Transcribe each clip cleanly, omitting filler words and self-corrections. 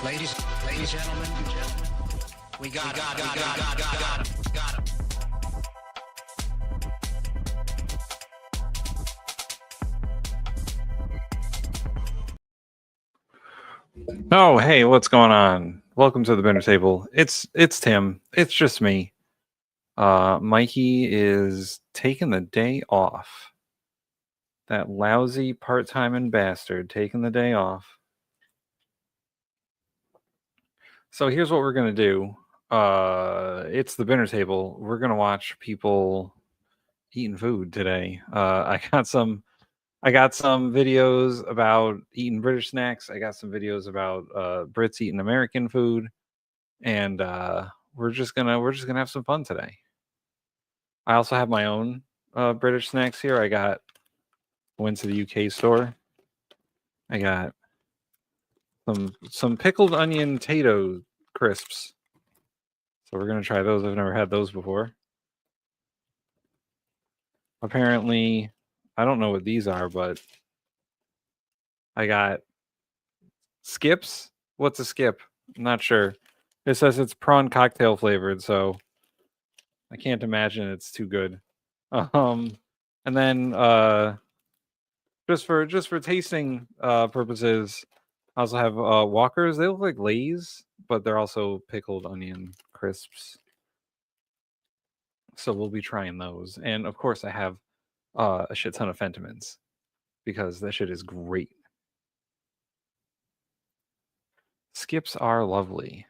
Ladies, gentlemen, we got him. Oh, hey, what's going on? Welcome to the Bin-ner table. It's Tim. It's just me. Mikey is taking the day off. That lousy part-time bastard taking the day off. So here's what we're gonna do. It's the Bin-ner table. We're gonna watch people eating food today. I got some videos about eating British snacks. I got some videos about Brits eating American food, and we're just gonna have some fun today. I also have my own British snacks here. Went to the UK store. I got some pickled onion potato crisps. So we're gonna try those. I've never had those before. Apparently, I don't know what these are, but I got skips. What's a skip? I'm not sure. It says it's prawn cocktail flavored, so I can't imagine it's too good. And then just for tasting purposes, I also have Walkers. They look like Lay's, but they're also pickled onion crisps. So we'll be trying those. And of course, I have a shit ton of Fentimans because that shit is great. Skips are lovely.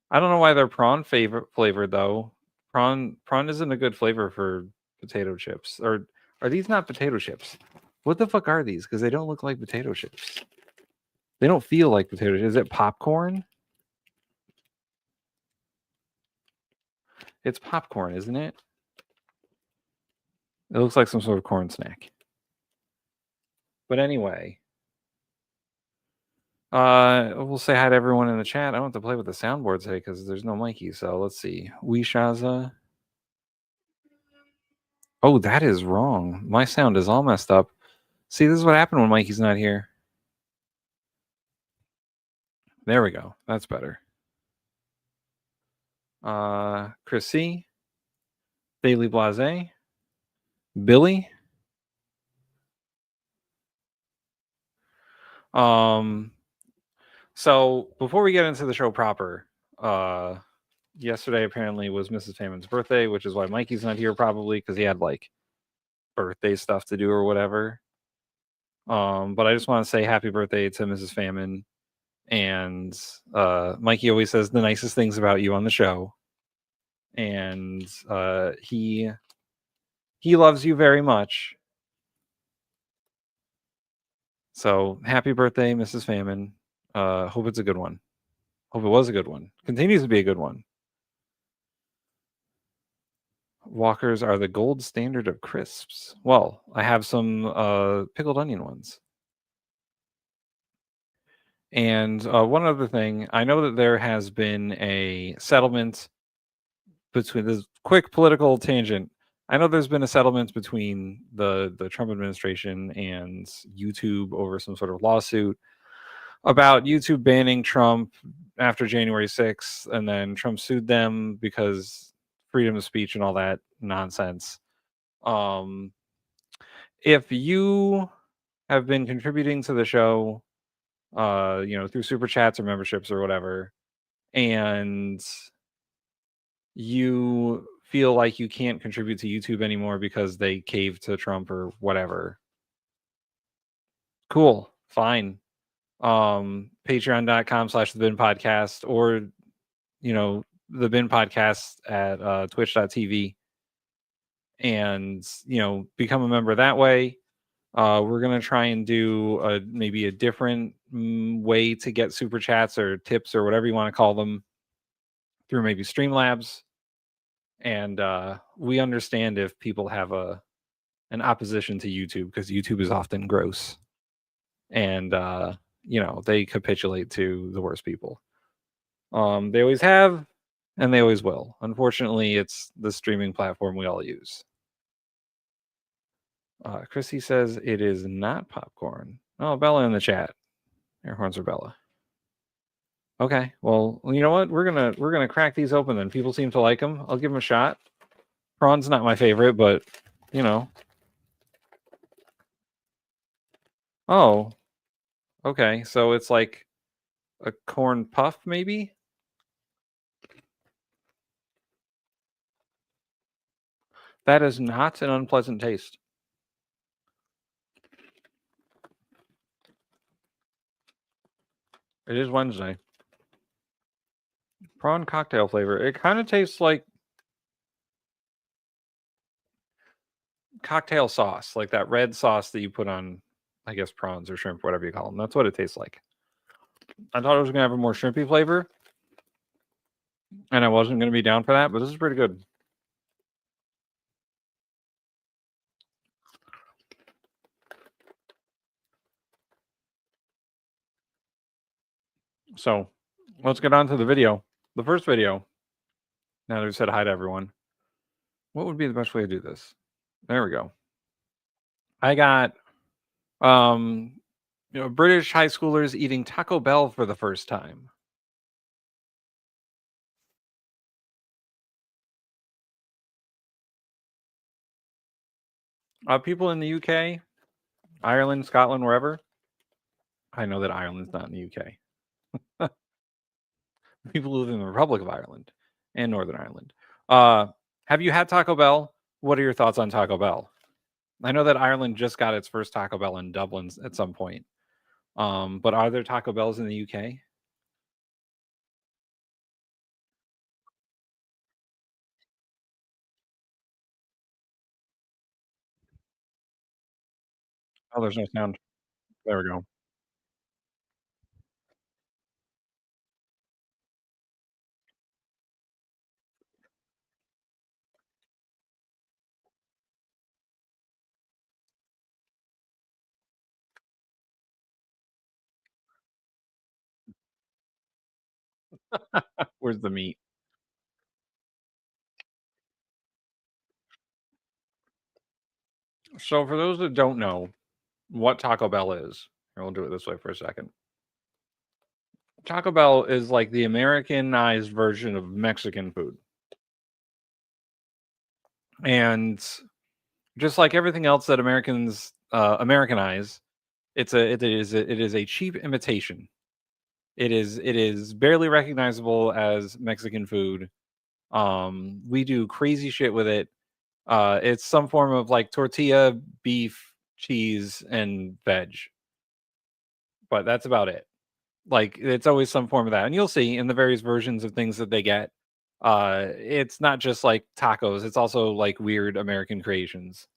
I don't know why they're prawn flavored though. Prawn isn't a good flavor for potato chips. Or are these not potato chips? What the fuck are these? Because they don't look like potato chips. They don't feel like potato chips. Is it popcorn? It's popcorn, isn't it? It looks like some sort of corn snack. But anyway, we'll say hi to everyone in the chat. I don't have to play with the soundboard today because there's no Mikey. So let's see. Shaza. Oh, that is wrong. My sound is all messed up. See, this is what happened when Mikey's not here. There we go. That's better. Chrissy. Daily Blase. Billy. So before we get into the show proper, yesterday apparently was Mrs. Fammon's birthday, which is why Mikey's not here probably because he had like birthday stuff to do or whatever. But I just want to say happy birthday to Mrs. Fammon. And Mikey always says the nicest things about you on the show. And he loves you very much. So happy birthday, Mrs. Fammon. Hope it's a good one. Hope it was a good one. Continues to be a good one. Walkers are the gold standard of crisps. Well, I have some pickled onion ones. And one other thing, I know that there has been a settlement between this quick political tangent. I know there's been a settlement between the Trump administration and YouTube over some sort of lawsuit about YouTube banning Trump after January 6th, and then Trump sued them because freedom of speech and all that nonsense. If you have been contributing to the show, through super chats or memberships or whatever, and you feel like you can't contribute to YouTube anymore because they caved to Trump or whatever, cool, fine. Patreon.com/TheBinPodcast or, the Bin Podcast at twitch.tv and, become a member that way. We're going to try and do maybe a different way to get super chats or tips or whatever you want to call them through maybe Streamlabs. And we understand if people have an opposition to YouTube because YouTube is often gross. And, they capitulate to the worst people. They always have, and they always will. Unfortunately, it's the streaming platform we all use. Chrissy says it is not popcorn. Oh, Bella in the chat. Air horns are Bella. Okay, well, you know what? We're gonna crack these open then. People seem to like them. I'll give them a shot. Prawn's not my favorite, but you know. Oh, okay. So it's like a corn puff, maybe. That is not an unpleasant taste. It is Wednesday. Prawn cocktail flavor. It kind of tastes like cocktail sauce, like that red sauce that you put on, I guess, prawns or shrimp, whatever you call them. That's what it tastes like. I thought it was going to have a more shrimpy flavor, and I wasn't going to be down for that, but this is pretty good. So let's get on to the video. The first video. Now that we've said hi to everyone, what would be the best way to do this? There we go. I got British high schoolers eating Taco Bell for the first time. People in the UK, Ireland, Scotland, wherever. I know that Ireland's not in the UK. People who live in the Republic of Ireland and Northern Ireland. Have you had Taco Bell? What are your thoughts on Taco Bell? I know that Ireland just got its first Taco Bell in Dublin at some point. But are there Taco Bells in the UK? Oh, there's no sound. There we go. Where's the meat? So, for those that don't know what Taco Bell is, and we'll do it this way for a second. Taco Bell is like the Americanized version of Mexican food. And just like everything else that Americans Americanize, it is a cheap imitation. It is barely recognizable as Mexican food. We do crazy shit with it. It's some form of like tortilla, beef, cheese, and veg, but that's about it. Like it's always some form of that, and you'll see in the various versions of things that they get. It's not just like tacos; it's also like weird American creations.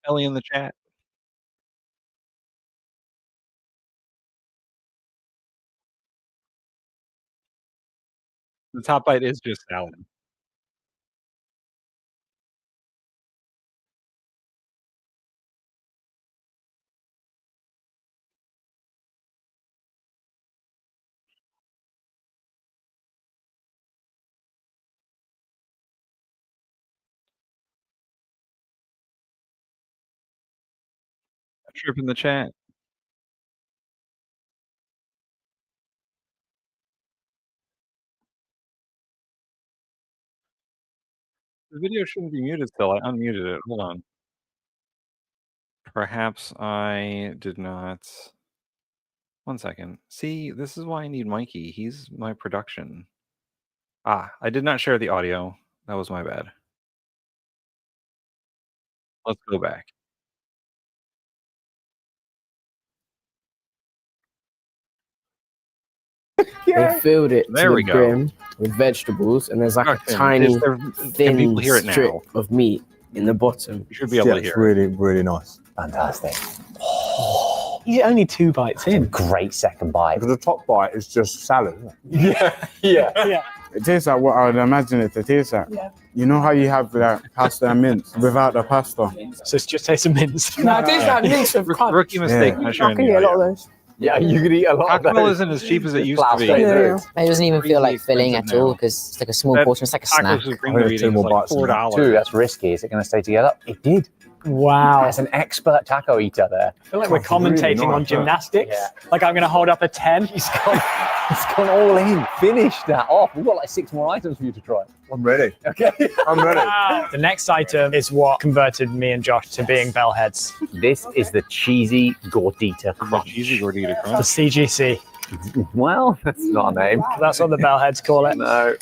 Ellie in the chat. The top bite is just salad. Trip in the chat. The video shouldn't be muted still. I unmuted it. Hold on. Perhaps I did not. One second. See, this is why I need Mikey. He's my production. I did not share the audio. That was my bad. Let's go back. They filled it There to we the go. brim with vegetables, and there's like a Production. tiny, Can thin people hear it now? strip of meat in the bottom. You should be able to It's hear it. really, really nice. Fantastic. You're only 2 bites in. Great second bite. Because the top bite is just salad, isn't it? Yeah. It tastes like what I would imagine it to taste like. Yeah. You know how you have like pasta and mince without the pasta? So it's just taste of mince. No, it tastes like mince with crunch. Rookie mistake. Yeah. I'm sure I can eat a lot of those. Yeah, you could eat a lot Taco of Bell those. isn't as cheap as it used to be. Plow straight Yeah. through. It doesn't even feel like Crazy filling expensive at all now. because it's like a small That portion. It's like a Taco snack. Supreme I heard they're two eating more is like bites in that. $4. Two, that's risky. Is it going to stay together? It did. Wow. As an expert taco eater there. I feel like we're commentating on gymnastics. Like I'm going to hold up a 10. He's gone all in. Finish that off. We've got like 6 more items for you to try. I'm ready. Okay. I'm ready. The next item is what converted me and Josh to being bellheads. This is the cheesy gordita crunch. Cheesy gordita The crunch. CGC. Well, that's not a name. That's what the bellheads call it. No.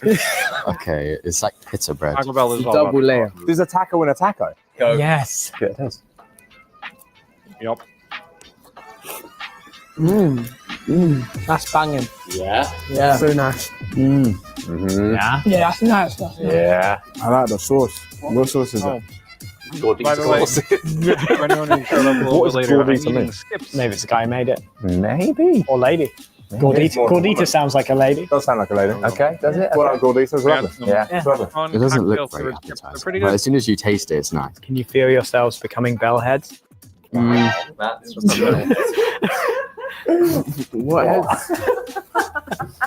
Okay, it's like pizza bread. Taco Bell is all Double about layer. sauces. There's a taco in a taco. Yes. Yeah, it is. Yep. That's banging. Yeah. Yeah. So nice. Mm-hmm. Yeah. Yeah, that's nice stuff. Yeah. I like the sauce. What sauce is Oh, it? Gordita by the way, sauce. for anyone who showed up a little What bit is later, I'm gordita eating mean? skips. Maybe it's the guy who made it. Maybe. Or lady. Gordita sounds like a lady. Does sound like a lady. Okay, does it? What Okay. Gordita's Yeah, lovely. some Yeah. fun It doesn't cocktail look very flavored skips. They're appetizing, pretty but good. as soon as you taste it, it's nice. Can you feel yourselves becoming bellheads? What else?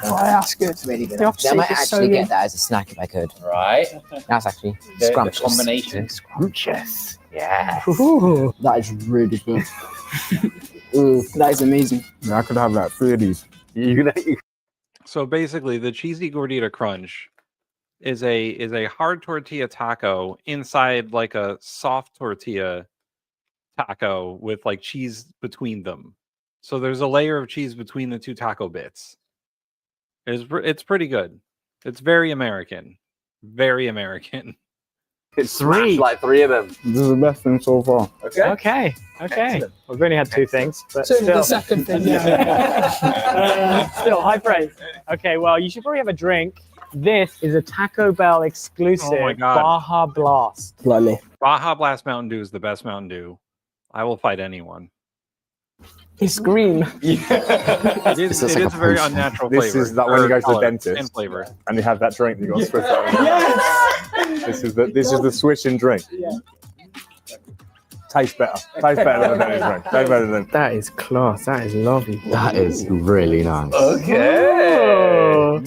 Oh, that's good. Really good. The I opposite might is so actually good. get that as a snack if I could. Right. That's actually The scrumptious. combination. Scrumptious. Yeah. Ooh, that is really good. That is amazing. Yeah, I could have like 3 of these. So basically, the cheesy gordita crunch is a hard tortilla taco inside like a soft tortilla taco with like cheese between them. So there's a layer of cheese between the two taco bits. It's pretty good. It's very American. Very American. It's 3. Like 3 of them. This is the best thing so far. Okay. Okay. Excellent. We've only had 2 things, but So the still. second thing. Still, high praise. Okay, well, you should probably have a drink. This is a Taco Bell exclusive Oh my God. Baja Blast. Blimey. Baja Blast Mountain Dew is the best Mountain Dew. I will fight anyone. It's green. It is, This is it like is a a very potion. unnatural This flavor. is like when you or go to the color dentist. and flavor. And you have that drink you got to switch out. This is the switching drink. Tastes better. Tastes better than a dentist drink. Tastes better than. That is class. That is lovely. That is really nice. Okay.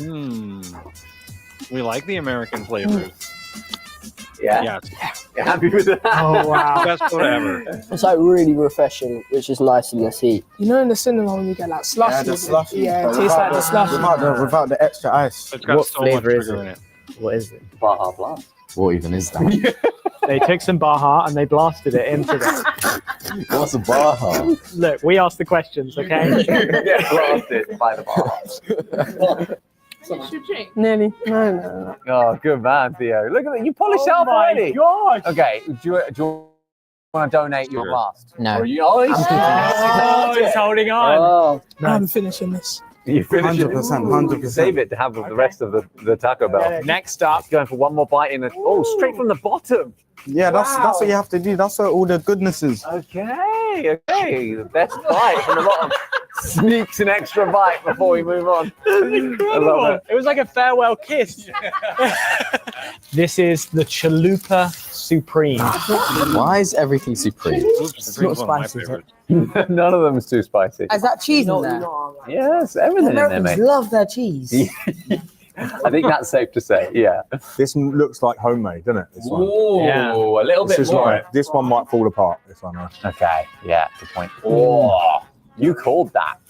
We like the American flavors. Yeah. Yes. You're happy with that? Oh, wow. Best soda ever. It's like really refreshing, which is nice in the heat. You know in the cinema when you get like slushy? Yeah, it tastes like the slushy. Without the extra ice. It's got What so much flavor is sugar it? in it. What is it? Baja Blast. What even is that? They took some Baja and they blasted it into them. What's a Baja? Look, we asked the questions, okay? Get blasted by the Baja. Nearly. No. Oh, good man, Theo. Look at that. You polished it up my already. gosh. Okay. Do you want to donate your Sure. blast? No. Or you, oh, He's holding on. Oh, I'm finishing this. you finished it. 100%, 100%. Save it to have with the rest of the Taco Bell. Next up, Going for one more bite in the. Oh, straight from the bottom. Yeah, that's what you have to do. That's where all the goodness is. Okay. The best bite from the bottom. Sneaks an extra bite before we move on. I love it was like a farewell kiss. This is the Chalupa Supreme. Why is everything supreme? It's not spicy, is it? it. None of them is too spicy. Is that cheese in there? Yes, everything in there, mate. love their cheese. I think that's safe to say. Yeah. This looks like homemade, doesn't it? This one. Yeah. a little This bit is more. like this one might fall apart. This one. Okay. Yeah. Good point. Oh, you called that.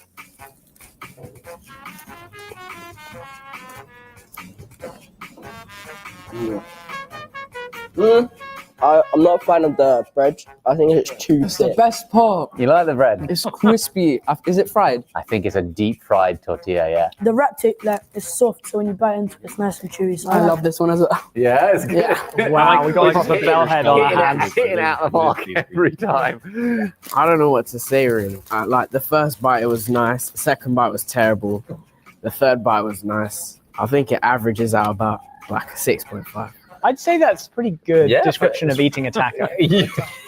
I'm not a fan of the bread. I think it's too It's the thick. best part. You like the bread? It's crispy. Is it fried? I think it's a deep fried tortilla. Yeah. The wrap tip like is soft, so when you bite into it, it's nice and chewy. So I love this one as well. Yeah. It's good. Yeah. Wow, we got a proper hitting- bellhead on our hands. hitting out the mark every time. I don't know what to say really. Like the first bite, it was nice. The second bite was terrible. The third bite was nice. I think it averages out about like a 6.5. I'd say that's pretty good Yeah, description of eating a taco. Yeah.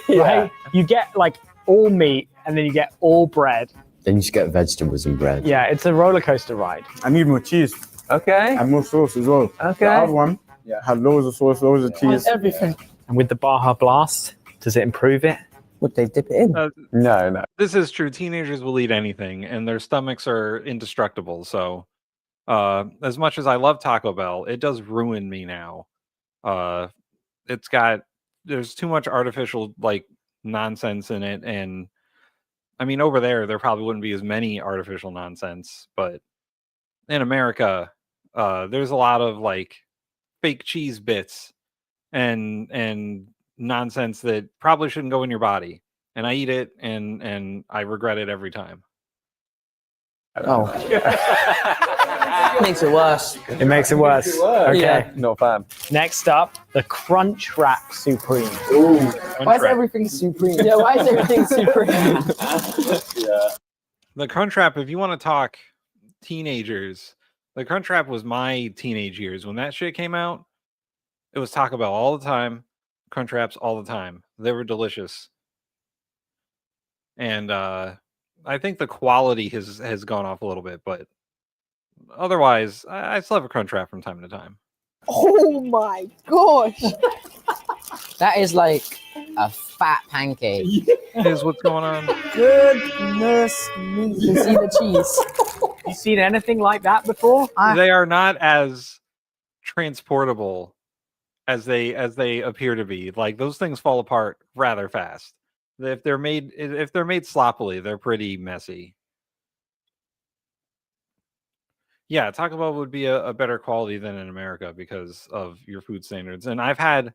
Right? You get like all meat and then you get all bread. Then you just get vegetables and bread. Yeah, it's a roller coaster ride. And even with cheese. Okay. And more sauce as well. Okay. The other one had loads of sauce, loads of cheese. Everything. And with the Baja Blast, does it improve it? Would they dip it in? No. This is true. Teenagers will eat anything, and their stomachs are indestructible. So, as much as I love Taco Bell, it does ruin me now. There's too much artificial nonsense in it, and I mean over there probably wouldn't be as many artificial nonsense, but in America, there's a lot of fake cheese bits and nonsense that probably shouldn't go in your body. And I eat it, and I regret it every time. Oh. Makes it worse. It makes it worse. Okay. Yeah. Not a fan. Next up, the Crunch Wrap Supreme. Ooh. Why is everything supreme? Yeah, why is everything supreme? The Crunchwrap, if you want to talk teenagers, the Crunchwrap was my teenage years. When that shit came out, it was Taco Bell all the time, Crunchwraps all the time. They were delicious. And I think the quality has gone off a little bit, but otherwise, I still have a Crunchwrap from time to time. Oh my gosh. That is like a fat pancake. Is what's going on. Goodness me. You can see the cheese. You seen anything like that before? They are not as transportable as they appear to be. Like those things fall apart rather fast. If they're made sloppily, they're pretty messy. Yeah, Taco Bell would be a better quality than in America because of your food standards. And I've had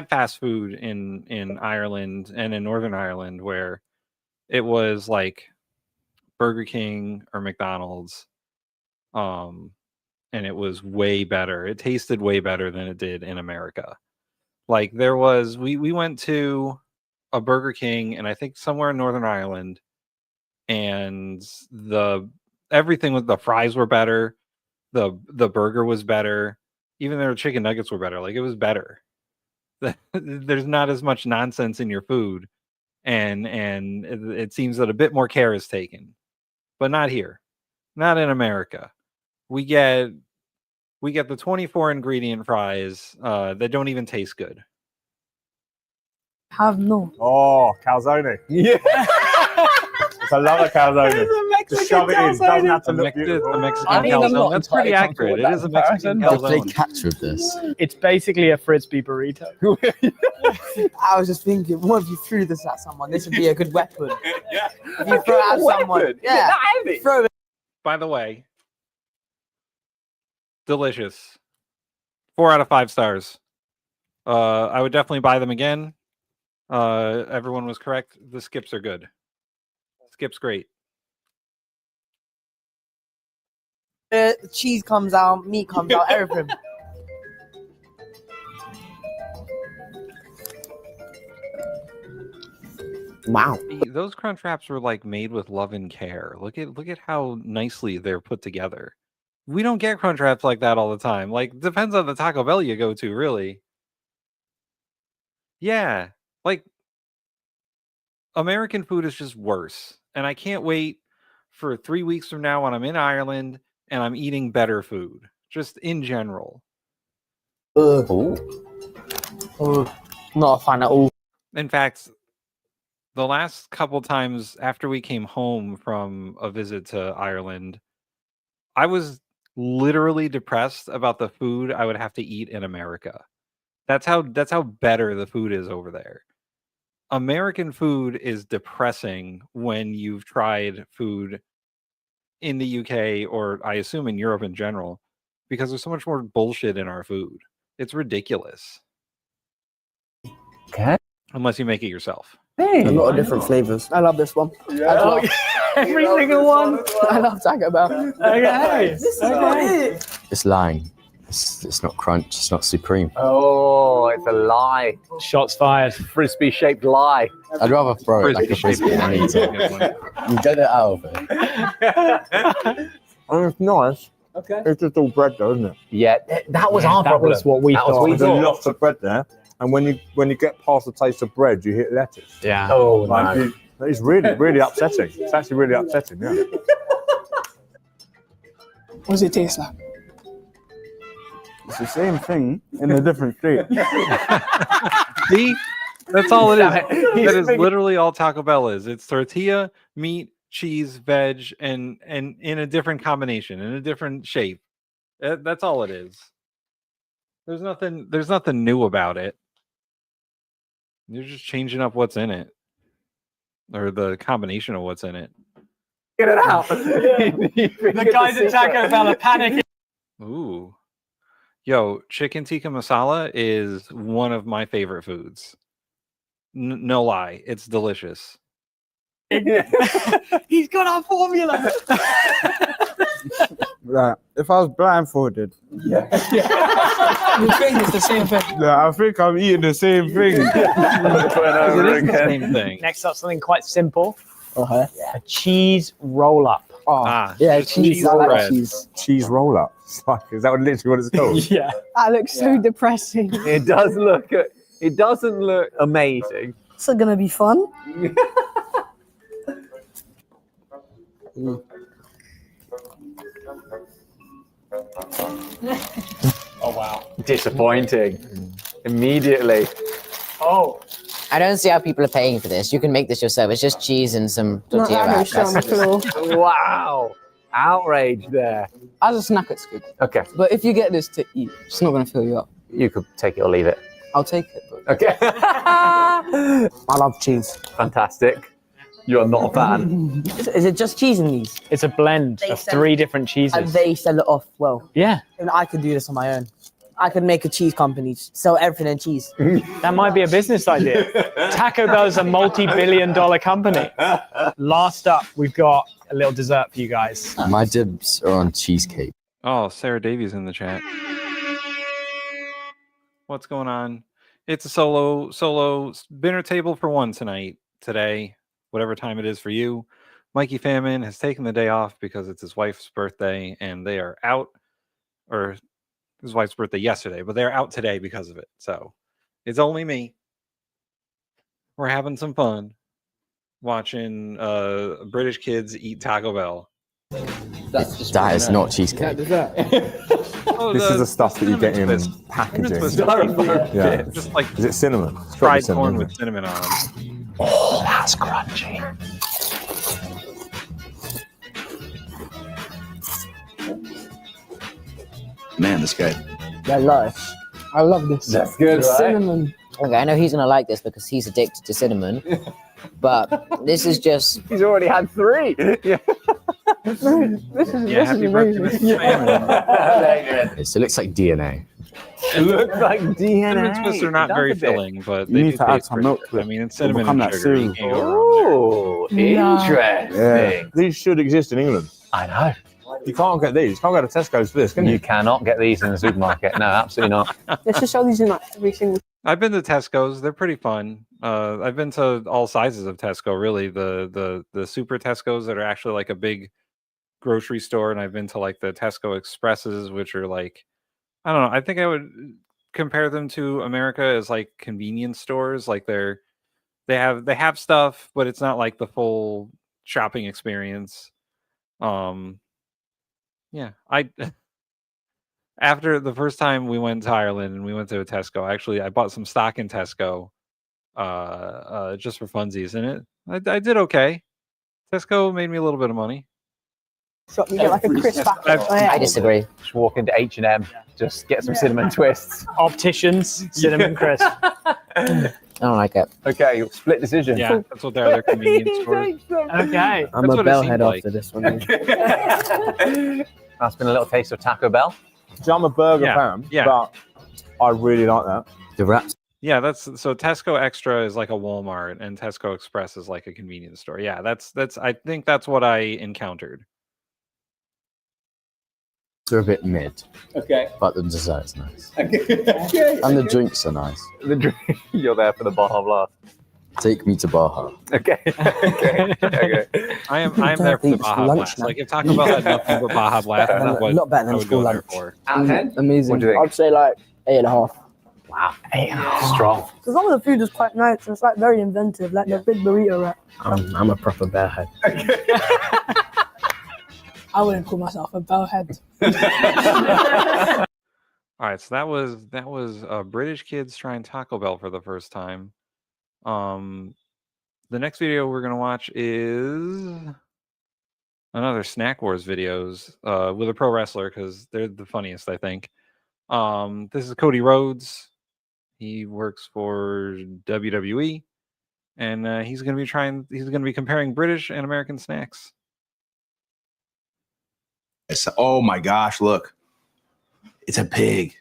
fast food in Ireland and in Northern Ireland where it was like Burger King or McDonald's, and it was way better. It tasted way better than it did in America. Like we went to a Burger King, and I think somewhere in Northern Ireland, and everything with the fries were better, the burger was better, even their chicken nuggets were better. Like it was better. There's not as much nonsense in your food, and it seems that a bit more care is taken, but not here, not in America. We get the 24 ingredient fries that don't even taste good. Have no. Oh, calzone. Yeah. I love a calzone. Just shove it in. Doesn't have to look beautiful. The Mexican calzone. That's pretty accurate. It is a Mexican What did they calzone. catch with this? It's basically a frisbee burrito. I was just thinking, what if you threw this at someone? This would be a good weapon. If you throw it at someone. Yeah. Throw it. By the way, delicious. 4 out of 5 stars. I would definitely buy them again. Everyone was correct. The skips are good. Skip's great. Cheese comes out, meat comes out, everything. Wow. Those crunch wraps were like made with love and care. Look at how nicely they're put together. We don't get crunch wraps like that all the time. Like depends on the Taco Bell you go to, really. Yeah, like American food is just worse. And I can't wait for 3 weeks from now when I'm in Ireland and I'm eating better food, just in general. Not a fan at all. In fact, the last couple times after we came home from a visit to Ireland, I was literally depressed about the food I would have to eat in America. That's how better the food is over there. American food is depressing when you've tried food in the UK, or I assume in Europe in general, because there's so much more bullshit in our food. It's ridiculous. Okay. Unless you make it yourself. A lot of different flavors. I love this one. Yeah. Every single one. I love Taco Bell. Okay. This is not it. It's lying. It's not crunch. It's not supreme. Oh, it's a lie. Shots fired. Frisbee shaped lie. I'd rather throw it like a frisbee and eat it. You get it out of it. And it's nice. Okay. It's just all bread though, isn't it? Yeah, that was our That problem. was what we That was thought. what we There's thought. lots of bread there. And when you get past the taste of bread, you hit lettuce. Yeah. Oh, Like, no. it's really, really upsetting. It's actually really upsetting, yeah. What does it taste like? It's the same thing in a different shape. See, that's all it is. That is literally all Taco Bell is. It's tortilla, meat, cheese, veg, and in a different combination, in a different shape. That's all it is. There's nothing new about it. You're just changing up what's in it, or the combination of what's in it. Get it out. The guys at Taco Bell are panicking. Ooh, yo, chicken tikka masala is one of my favorite foods. No lie, it's delicious. He's got our formula. Like, if I was blindfolded, You think it's the same thing? I think I'm eating the same thing. It is the same thing. Next up, something quite simple. Okay. A cheese roll-up. Yeah, just cheese. I like bread. cheese. Cheese roll up. Is that literally what it's called? Yeah. That looks so depressing. It does look. It doesn't look amazing. It's gonna be fun. Oh wow. Disappointing. Immediately. Oh. I don't see how people are paying for this. You can make this yourself. It's just cheese and some tortilla wrap. Wow. Outrage there. As a snack, it's good. Okay. But if you get this to eat, it's not gonna fill you up. You could take it or leave it. I'll take it. But Okay. I love cheese. Fantastic. You're not a fan. is it just cheese in these? It's a blend They of sell- 3 different cheeses. And they sell it off well. Yeah. And I could do this on my own. I could make a cheese company, sell everything in cheese. That might be a business idea. Taco Bell is a multi-billion-dollar company. Last up, we've got a little dessert for you guys. My dibs are on cheesecake. Oh, Sarah Davies in the chat. What's going on? It's a solo dinner table for one today, whatever time it is for you. Mikey Famine has taken the day off because it's his wife's birthday and they are out, or his wife's birthday yesterday, but they're out today because of it. So it's only me. We're having some fun watching British kids eat Taco Bell. That is not cheesecake. Oh, This is the stuff that you get in cinnamon twist. packaging. Cinnamon twist. Yeah. Just like Is it cinnamon? It's gotta be fried cinnamon, corn isn't with it? cinnamon on them. Oh, that's crunchy. Man, this guy. They're lush. I love this. That's good, The right? cinnamon. Okay, I know he's gonna like this because he's addicted to cinnamon, but this is just He's already had 3. Yeah. This is Yeah, happy birthday, Mr. Famine. So it looks like DNA. It looks like DNA. Cinnamon twists are not It does very a bit. filling, but You they need do to add taste some pretty milk good. to it. I mean, it's It'll cinnamon become and that sugar. You cereal. can't go wrong there. Oh, Yeah. interesting. These should exist in England. I know. You can't get these. You can't go to Tesco's for this, can You you? cannot get these in the supermarket. No, absolutely not. Let's just show these in like every single. I've been to Tesco's. They're pretty fun. I've been to all sizes of Tesco, really. The super Tesco's that are actually like a big grocery store, and I've been to like the Tesco Expresses, which are like, I don't know. I think I would compare them to America as like convenience stores. Like they have stuff, but it's not like the full shopping experience. Yeah, after the first time we went to Ireland and we went to a Tesco, I bought some stock in Tesco, just for funsies, and I did okay. Tesco made me a little bit of money. So you get like a crisp packet. I disagree. Just walk into H&M, just get some cinnamon twists. Opticians, cinnamon crisp. I don't like it. Okay, split decision. Yeah, that's what they're convenience stores. Okay. I'm That's a what it bell seemed head like. after this one. That's been a little taste of Taco Bell. See, I'm a burger Yeah, fan, yeah. but I really like that. The wraps. Yeah, so Tesco Extra is like a Walmart, and Tesco Express is like a convenience store. Yeah, that's I think that's what I encountered. They're a bit mid, Okay. but the dessert's nice. Okay. And the drinks are nice. The drink. You're there for the Baja Blast. Take me to Baja. Okay. Okay. I am there for the It's Baja lunch Blast. now. Like if Taco Bell had nothing but Baja Blast, that's what Not better I than would school go there lunch. for. Out of 10? Amazing. What do you think? I'd say like 8.5. Wow. 8.5. Strong. So some of the food is quite nice. It's like very inventive, like the big burrito wrap. I'm a proper bear head. I wouldn't call myself a bellhead. All right, so that was British kids trying Taco Bell for the first time. The next video we're gonna watch is another Snack Wars videos with a pro wrestler because they're the funniest, I think. This is Cody Rhodes. He works for WWE, and he's gonna be comparing British and American snacks. Oh my gosh, look. It's a pig.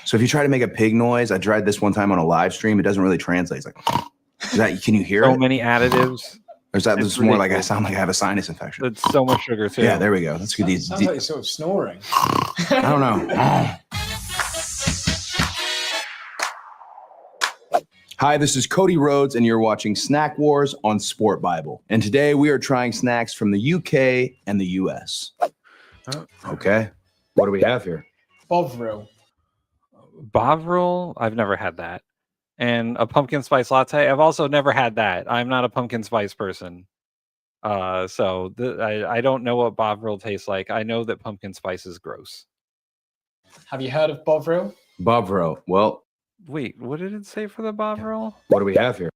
So if you try to make a pig noise, I tried this one time on a live stream. It doesn't really translate. It's like, can you hear so it? many additives. Or is that just more like I sound like I have a sinus infection? It's so much sugar too. Yeah, there we go. That's good. Sounds like you're sort of snoring. I don't know. Hi, this is Cody Rhodes, and you're watching Snack Wars on Sport Bible. And today we are trying snacks from the UK and the US. Okay, what do we have here? Bovril. Bovril, I've never had that. And a pumpkin spice latte, I've also never had that. I'm not a pumpkin spice person. So I don't know what Bovril tastes like. I know that pumpkin spice is gross. Have you heard of Bovril? Bovril. Well, wait, what did it say for the Bovril? What do we have here?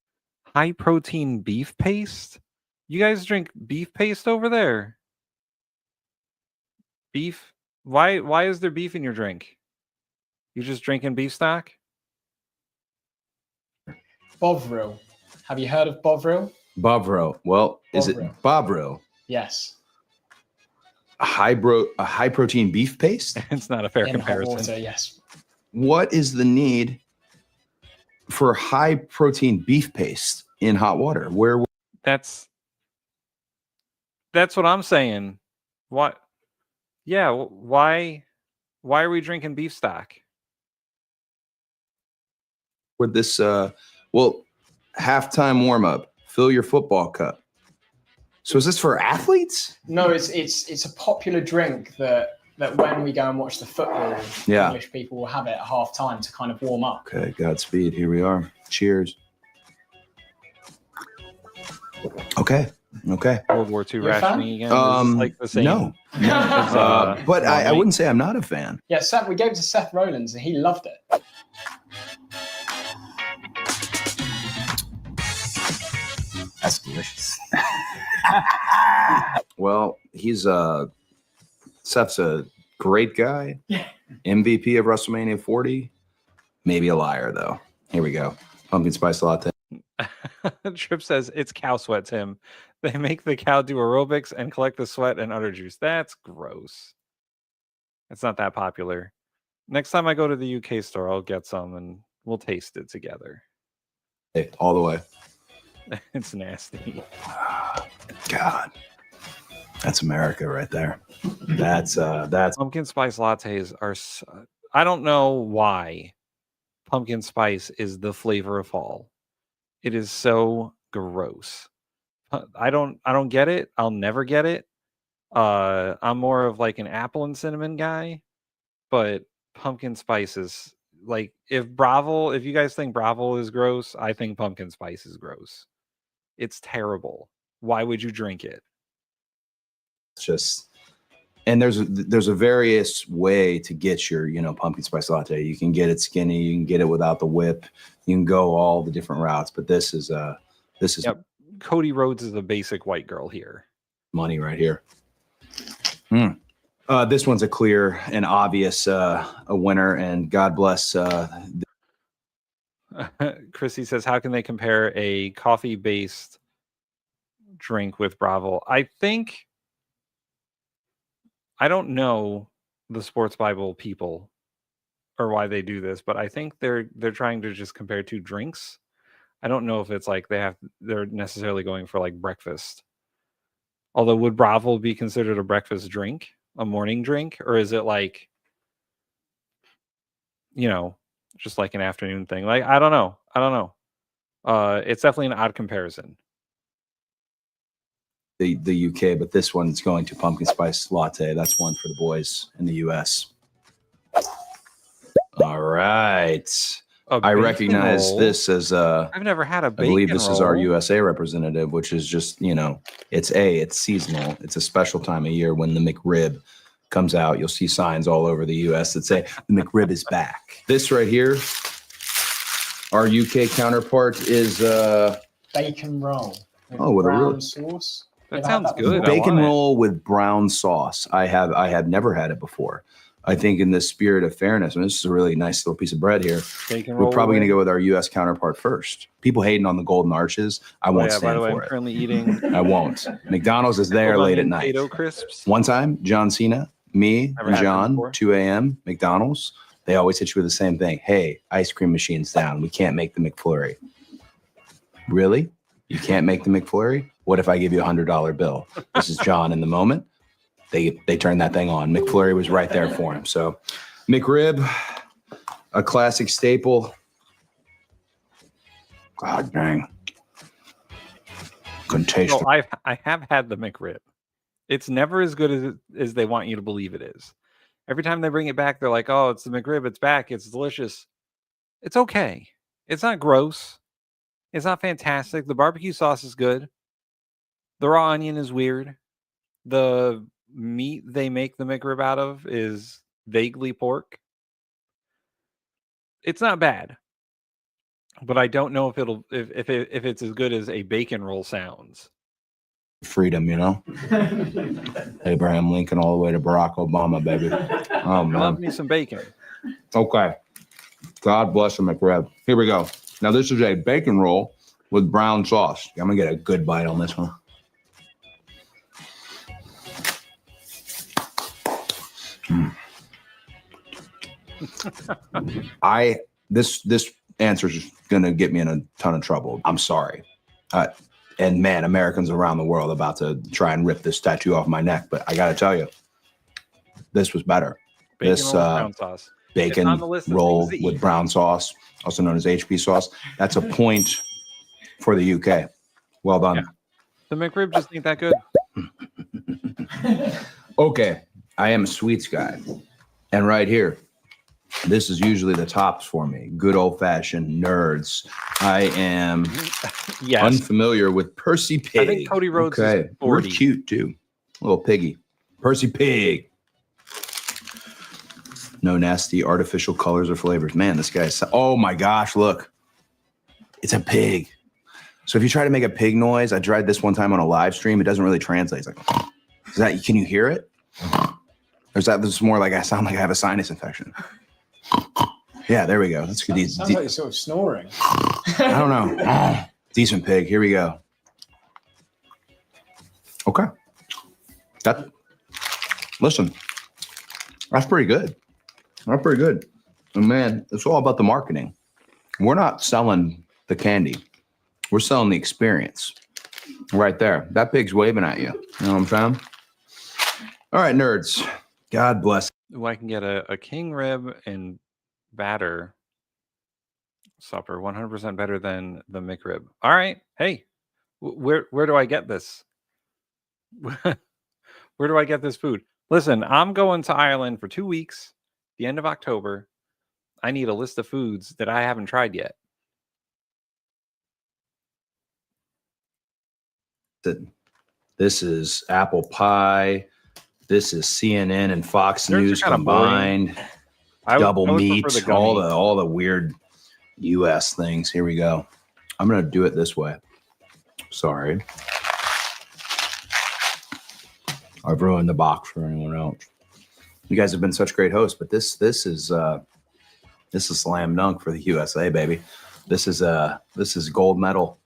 High protein beef paste? You guys drink beef paste over there? Beef? Why is there beef in your drink? You just drinking beef stock? Bovril. Have you heard of Bovril? Bovril. Well, is it Bovril? Yes. A high protein beef paste? It's not a fair In comparison. hot water, yes. What is the need for high protein beef paste in hot water? That's what I'm saying. What? Yeah. Why are we drinking beef stock? With this, halftime warm up. Fill your football cup. So is this for athletes? No, it's a popular drink that when we go and watch the football, Yeah. English people will have it at half time to kind of warm up. Okay, Godspeed. Here we are. Cheers. Okay. World War II You're a fan? rationing again. Is like the same. No. But I wouldn't say I'm not a fan. Yeah, Seth, we gave it to Seth Rollins and he loved it. That's delicious. Well, Seth's a great guy. Yeah. MVP of WrestleMania 40. Maybe a liar though. Here we go. Pumpkin spice latte. Trip says it's cow sweat, Tim. They make the cow do aerobics and collect the sweat and udder juice. That's gross. It's not that popular. Next time I go to the UK store, I'll get some and we'll taste it together. Hey, all the way. It's nasty. God. That's America right there. That's pumpkin spice lattes are I don't know why pumpkin spice is the flavor of fall. It is so gross. I don't get it. I'll never get it. I'm more of like an apple and cinnamon guy, but pumpkin spice is like if you guys think Bravo is gross, I think pumpkin spice is gross. It's terrible. Why would you drink it? just, and there's a various way to get your, pumpkin spice latte. You can get it skinny, you can get it without the whip, you can go all the different routes, but this is Yep. Cody Rhodes is a basic white girl here. Money right here. This one's a clear and obvious a winner, and God bless. Chrissy says, how can they compare a coffee-based drink with Bravo? I don't know the Sports Bible people or why they do this, but I think they're trying to just compare two drinks. I don't know if it's like they're necessarily going for like breakfast. Although, would Bravo be considered a breakfast drink, a morning drink, or is it like, just like an afternoon thing? Like, I don't know. It's definitely an odd comparison. The UK, but this one's going to pumpkin spice latte. That's one for the boys in the US. All right. A I bacon recognize roll? this as I've never had a I bacon believe this is our roll. USA representative, which is just, it's seasonal. It's a special time of year when the McRib comes out. You'll see signs all over the US that say the McRib is back. This right here, our UK counterpart is Bacon roll. With with a brown really sauce. That Ever had sounds that good. before? I bacon want it. roll with brown sauce. I have never had it before. I think in the spirit of fairness, and this is a really nice little piece of bread here, Bacon roll. we're probably going to with- go with our U.S. counterpart first. People hating on the golden arches. I won't By stand the way, for I'm it. currently eating I won't. McDonald's is there Pickle late at onion night. potato crisps. One time, John Cena, me, Never and had them John, before. 2 a.m., McDonald's, they always hit you with the same thing. Hey, ice cream machine's down. We can't make the McFlurry. Really? You can't make the McFlurry? What if I give you a $100 bill? This is John in the moment. They turned that thing on. McFlurry was right there for him. So McRib, a classic staple. God dang. Couldn't taste So it. I have had the McRib. It's never as good as they want you to believe it is. Every time they bring it back, they're like, "Oh, it's the McRib. It's back. It's delicious." It's okay. It's not gross. It's not fantastic. The barbecue sauce is good. The raw onion is weird. The meat they make the McRib out of is vaguely pork. It's not bad, but I don't know if it's as good as a bacon roll sounds. Freedom, Abraham Lincoln all the way to Barack Obama, baby. Oh, Love man. me some bacon. Okay. God bless the McRib. Here we go. Now, this is a bacon roll with brown sauce. I'm going to get a good bite on this one. This answer is going to get me in a ton of trouble. I'm sorry. And man, Americans around the world about to try and rip this tattoo off my neck. But I got to tell you, this was better. Bacon This roll with brown sauce. bacon on the list of roll things to with eat. brown sauce, also known as HP sauce. That's a point for the UK. Well done. Yeah. The McRib just ain't that good. Okay, I am a sweets guy. And right here, this is usually the tops for me. Good old-fashioned nerds. I am Yes. unfamiliar with Percy Pig. I think Cody Rhodes is Okay, 40. we're cute too. Little piggy. Percy Pig. No nasty artificial colors or flavors. Man, this guy's... Oh my gosh, look. It's a pig. So if you try to make a pig noise, I tried this one time on a live stream. It doesn't really translate. It's like, can you hear it? This is more like I sound like I have a sinus infection. Yeah, there we go. That's good. Sounds like you're sort of snoring. I don't know. Decent pig. Here we go. Okay. Listen, that's pretty good. That's pretty good. And man, it's all about the marketing. We're not selling the candy. We're selling the experience. Right there. That pig's waving at you. You know what I'm saying? All right, nerds. God bless. Ooh, I can get a king rib and batter supper. 100% better than the McRib. All right. Hey, where do I get this? Where do I get this food? Listen, I'm going to Ireland for 2 weeks, the end of October. I need a list of foods that I haven't tried yet. This is apple pie. This is CNN and Fox Nerds are News kinda combined. I Double would meat, prefer the all gummy. all the weird US things. Here we go. I'm gonna do it this way. Sorry. I've ruined the box for anyone else. You guys have been such great hosts, but this is slam dunk for the USA, baby. This is gold medal,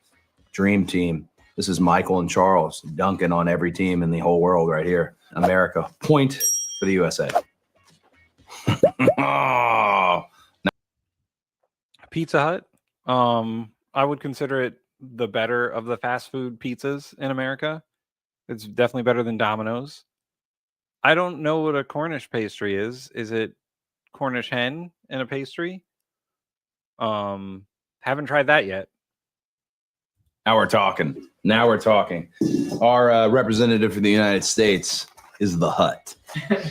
dream team. This is Michael and Charles dunking on every team in the whole world right here. America, point for the USA. Oh, Pizza Hut. I would consider it the better of the fast food pizzas in America. It's definitely better than Domino's. I don't know what a Cornish pastry is. Is it Cornish hen in a pastry? Haven't tried that yet. now we're talking. Now we're talking. Our representative for the United States is the Hut.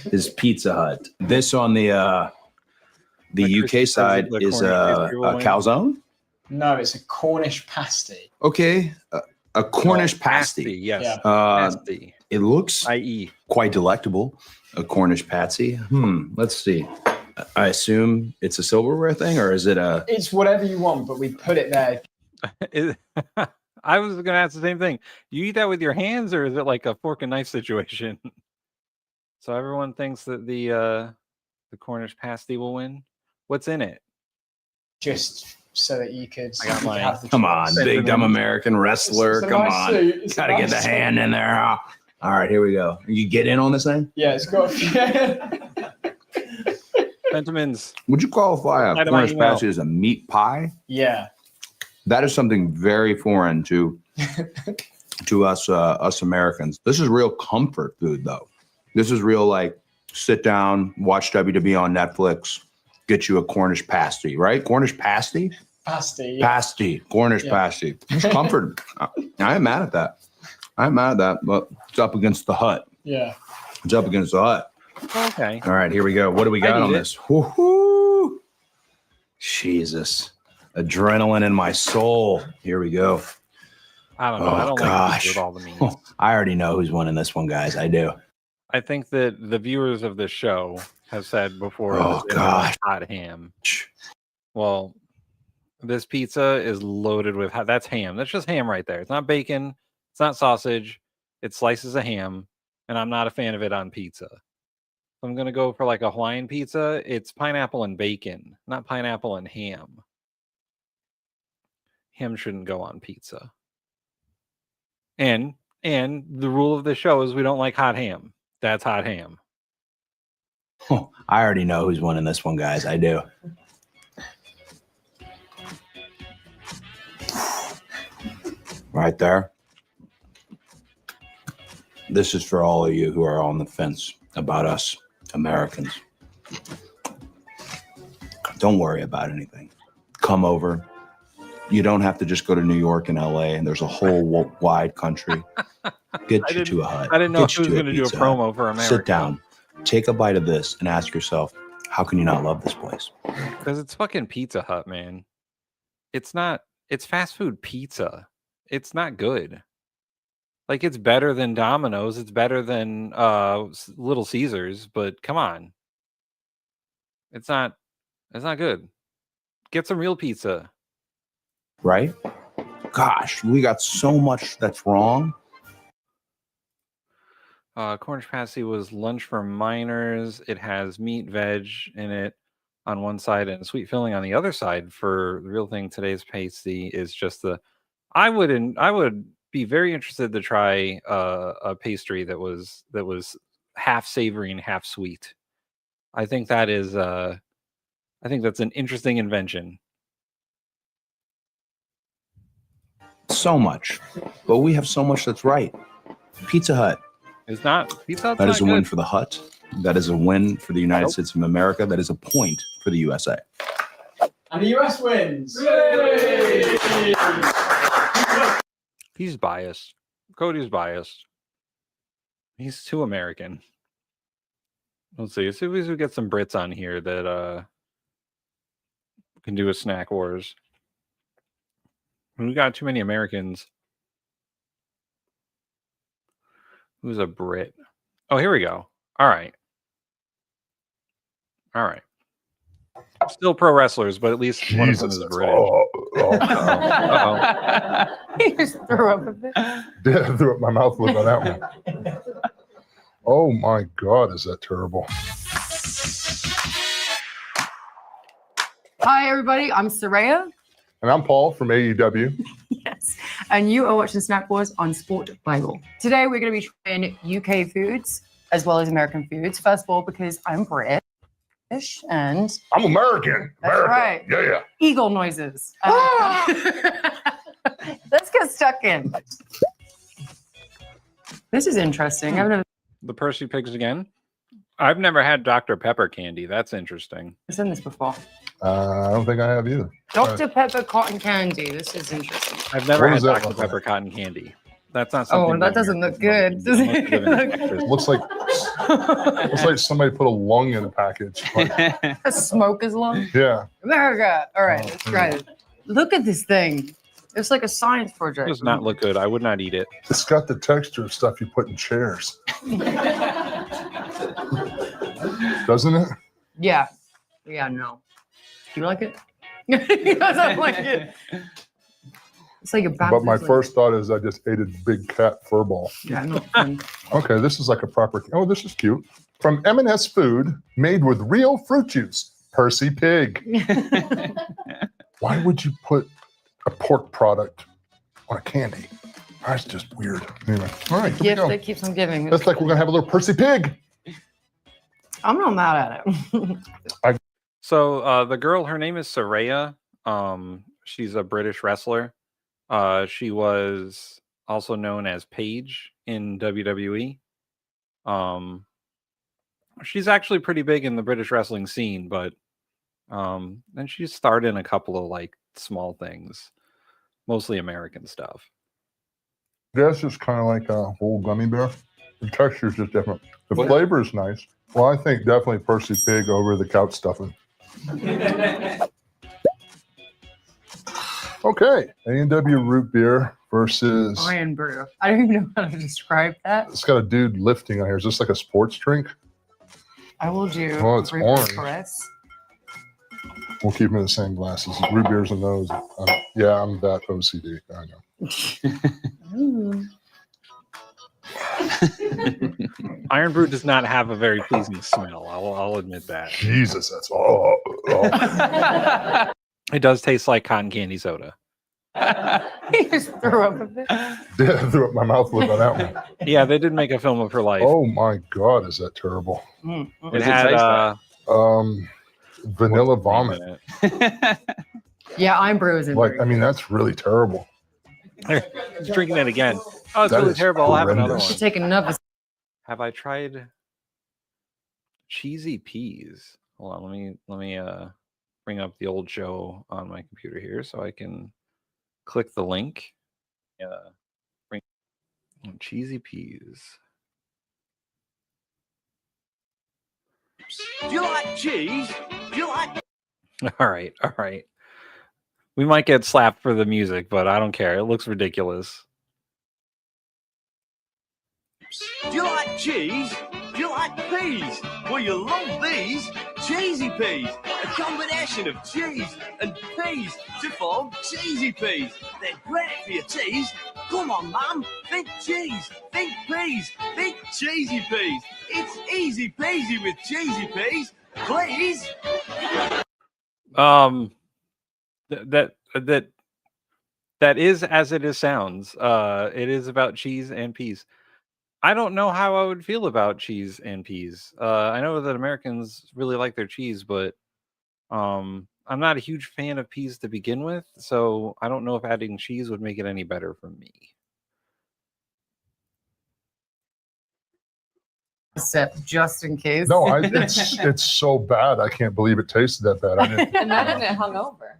Is Pizza Hut. This on the The Chrissy UK says side the is Cornish a pastry will win. calzone. No, it's a Cornish pasty. Okay, a Cornish pasty. Yes. Yeah. Pasty. It looks I.e. quite delectable. A Cornish patsy. Let's see. I assume it's a silverware thing, or is it a? It's whatever you want, but we put it there. I was gonna ask the same thing. You eat that with your hands, or is it like a fork and knife situation? So everyone thinks that the Cornish pasty will win. What's in it? Just so that you could. I got you could mine. have the Come choice. on, big dumb American wrestler. It's a Come nice on, suit. It's a gotta get nice the hand suit. in there. Huh? All right, here we go. You get in on this thing? Yeah, it's got. Pentimans. Would you qualify a Slide in my Cornish email. pasty as a meat pie? Yeah. That is something very foreign to us Americans. This is real comfort food, though. This is real like sit down, watch WWE on Netflix, get you a Cornish pasty, right? Cornish pasty? Pasty. Yeah. Pasty, Cornish pasty. It's comfort. I am mad at that. I'm mad at that, but it's up against the hut. Yeah. It's up against the hut. Okay. All right, here we go. What do we got on this? Woo-hoo. Jesus. Adrenaline in my soul. Here we go. I don't know. I don't like these with all the meats. I already know who's winning this one, guys. I do. I think that the viewers of this show have said before. Oh, that they don't like gosh. hot ham. Well, this pizza is loaded with that's ham. That's just ham right there. It's not bacon. It's not sausage. It's slices of ham, and I'm not a fan of it on pizza. I'm gonna go for like a Hawaiian pizza. It's pineapple and bacon, not pineapple and ham. Ham shouldn't go on pizza. And the rule of the show is we don't like hot ham. That's hot ham. I already know who's winning this one, guys. I do. Right there. This is for all of you who are on the fence about us Americans. Don't worry about anything. Come over. You don't have to just go to New York and LA, and there's a whole wide country. Get you to a hut. I didn't know Get who was you to going to do a Pizza promo Hut. for America. Sit down, take a bite of this, and ask yourself, how can you not love this place? Because it's fucking Pizza Hut, man. It's not. It's fast food pizza. It's not good. Like, it's better than Domino's. It's better than Little Caesars. But come on, it's not. It's not good. Get some real pizza. Right? Gosh, we got so much that's wrong. Cornish pasty was lunch for minors. It has meat, veg in it on one side and sweet filling on the other side. For the real thing, today's pasty is just the. I would be very interested to try a pastry that was half savory and half sweet. I think that is. I think that's an interesting invention. So much, but we have so much that's right. Pizza Hut. It's not. Pizza Hut's That is not a win good. for the Hut. That is a win for the United States of America. That is a point for the USA. And the US wins. He's biased. Cody's biased. He's too American. Let's see. As soon as we get some Brits on here that can do a snack wars. We got too many Americans. Who's a Brit? Oh, here we go. All right. Still pro wrestlers, but at least one of them is British. He just threw up a bit. Yeah, I threw up my mouth look on that one. Oh my God, is that terrible? Hi, everybody. I'm Saraya. And I'm Paul from AEW. Yes. And you are watching Snack Wars on Sport Bible. Today, we're going to be trying UK foods as well as American foods. First of all, because I'm British and I'm American. That's America. right. Yeah. Eagle noises. Let's get stuck in. This is interesting. I've never The Percy Pigs again. I've never had Dr. Pepper candy. That's interesting. seen this before. I don't think I have either. Dr. Pepper cotton candy. This is interesting. I've never What had does that Dr. look Pepper cotton candy. That's not something. Oh, that doesn't look good. Does it? Looks like It's like somebody put a lung in a package. Like, A smoker's lung. yeah. America. All right, Oh, let's try it. Look at this thing. It's like a science It project. does not look good. I would not eat it. It's got the texture of stuff you put in chairs. Doesn't it? Yeah. Yeah, no. Do you like it? He doesn't like it. It's like a But my first thought is I just ate a big cat fur ball. Yeah, no fun. Okay, this is like a proper. Oh, this is cute. From M&S Food, made with real fruit juice. Percy Pig. Why would you put a pork product on a candy? That's just weird. Anyway, all right, here we Gift go. that keeps on giving. That's like we're gonna have a little Percy Pig. I'm not mad at it. So the girl, her name is Saraya. She's a British wrestler. She was also known as Paige in WWE. She's actually pretty big in the British wrestling scene, but then she starred in a couple of like small things, mostly American stuff. This is kind of like a whole gummy bear. The texture is just different. The flavor is nice. Well, I think definitely Percy Pig over the couch stuffing. Okay, A&W root beer versus. Iron brew. I don't even know how to describe that. It's got a dude lifting on here. Is this like a sports drink? I will do. Oh, it's root orange. press. We'll keep them in the same glasses. Root beer's in those. Yeah, I'm that OCD. I know. Iron brew does not have a very pleasing smell. I'll admit that. Jesus, that's It does taste like cotton candy soda. He just threw up a bit. Yeah, I threw up my mouth with on that one. Yeah, they did make a film of her life. Oh my God, is that terrible? It had vanilla vomit. Yeah, iron brew is in Like, I mean, that's really terrible. Just drinking it again. Oh, it's That really is terrible. I'll have another horrendous. one. Take another. Have I tried cheesy peas? Hold on, let me bring up the old show on my computer here so I can click the link. Bring cheesy peas. Do you like cheese? Do you like... All right. We might get slapped for the music, but I don't care. It looks ridiculous. Do you like cheese? Do you like peas? Well, you love these cheesy peas. A combination of cheese and peas to form cheesy peas. They're great for your teas. Come on, Mum. Think cheese. Think peas. Think cheesy peas. It's easy peasy with cheesy peas. Please. That is as it is sounds. It is about cheese and peas. I don't know how I would feel about cheese and peas. I know that Americans really like their cheese, but I'm not a huge fan of peas to begin with, so I don't know if adding cheese would make it any better for me. Except just in case. No, it's so bad. I can't believe it tasted that bad. I didn't Imagine it hung over.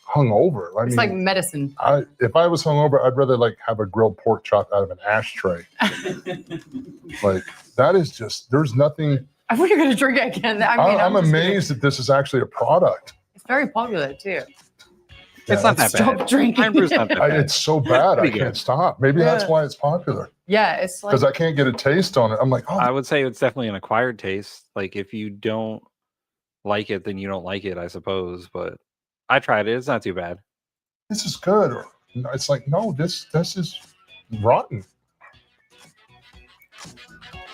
hungover. I It's mean, like medicine. if I was hungover, I'd rather like have a grilled pork chop out of an ashtray. Like that is just. There's nothing. I thought you were going to drink it again. I'm amazed that this is actually a product. It's very popular too. It's not that Stop bad. drinking. Iron brew's not that bad. It's so bad. I Pretty can't good. stop. Maybe that's Yeah. why it's popular. Yeah, it's like Because I can't get a taste on it. I'm like, oh, I would say it's definitely an acquired taste. Like if you don't like it, then you don't like it, I suppose. But I tried it. It's not too bad. this is good. Or it's like, no, this is rotten.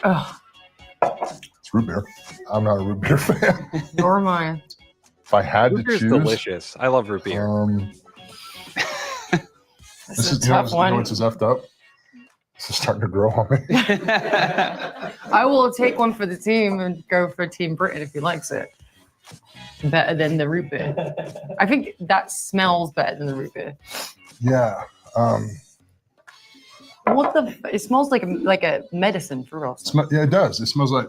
Ugh, It's root beer. I'm not a root beer fan. nor am I. If I had Root to beer's choose, delicious. I love root beer. This a is, you know, tough one. what's effed up. This is starting to grow on me. I will take one for the team and go for Team Britain if he likes it. Better than the root beer. I think that smells better than the root beer. Yeah. What the? It smells like a medicine for us. Yeah, it does. It smells like.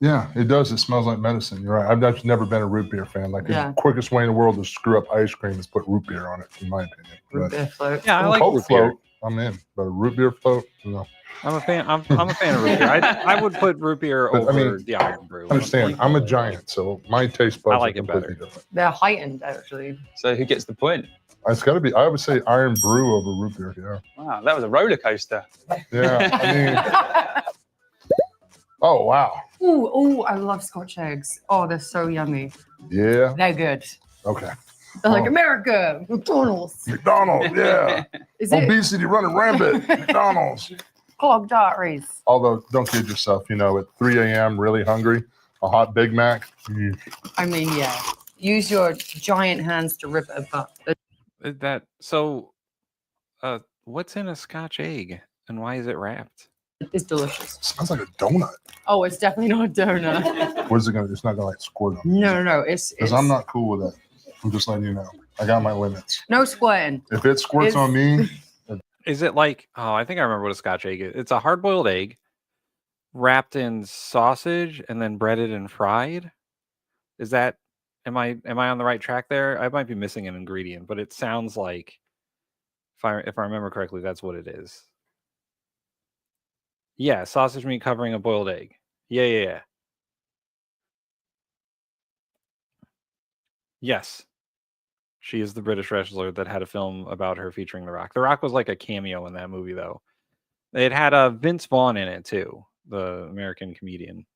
Yeah, it does. It smells like medicine. You're right. I've just never been a root beer fan. Like Yeah. the quickest way in the world to screw up ice cream is put root beer on it, in my opinion. Root But beer float. Yeah, I like Coke root beer. float. I'm in. But a root beer float, no. I'm a fan. I'm a fan of root beer. I would put root beer But, over the Iron Brew. Understand, I'm a giant, so my taste buds like are it completely better. different. They're heightened, actually. So who gets the point? It's got to be. I would say Iron Brew over root beer. Yeah. Wow, that was a roller coaster. Yeah. I mean. Oh wow. Ooh, I love Scotch eggs. Oh, they're so yummy. Yeah. They're good. Okay. They're like America, McDonald's. McDonald's, yeah. Is it Obesity running rampant. McDonald's. clogged arteries? Although, don't kid yourself. At 3 a.m., really hungry, a hot Big Mac. I mean, yeah. Use your giant hands to rip it apart. What's in a Scotch egg and why is it wrapped? It's delicious. Sounds like a donut. Oh, it's definitely not a donut. What is it gonna? It's not gonna like squirt on. No. It's Because I'm not cool with that. I'm just letting you know. I got my limits. no squirting. If it squirts on me, Is it like? Oh, I think I remember what a Scotch egg is. It's a hard-boiled egg wrapped in sausage and then breaded and fried. Is that? Am I on the right track there? I might be missing an ingredient, but it sounds like, if I remember correctly, that's what it is. Yeah, sausage meat covering a boiled egg. Yeah. Yes. She is the British wrestler that had a film about her featuring The Rock. The Rock was like a cameo in that movie, though. It had Vince Vaughn in it, too, the American comedian.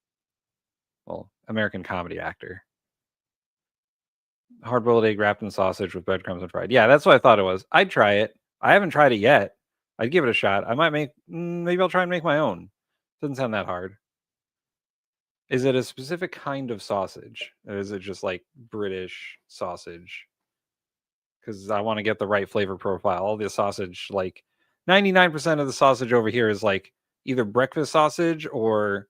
Well, American comedy actor. Hard-boiled egg wrapped in sausage with breadcrumbs and fried. Yeah, that's what I thought it was. I'd try it. I haven't tried it yet. I'd give it a shot. I might maybe I'll try and make my own. Doesn't sound that hard. Is it a specific kind of sausage? Or is it just like British sausage? Because I want to get the right flavor profile. All the sausage, like 99% of the sausage over here is like either breakfast sausage or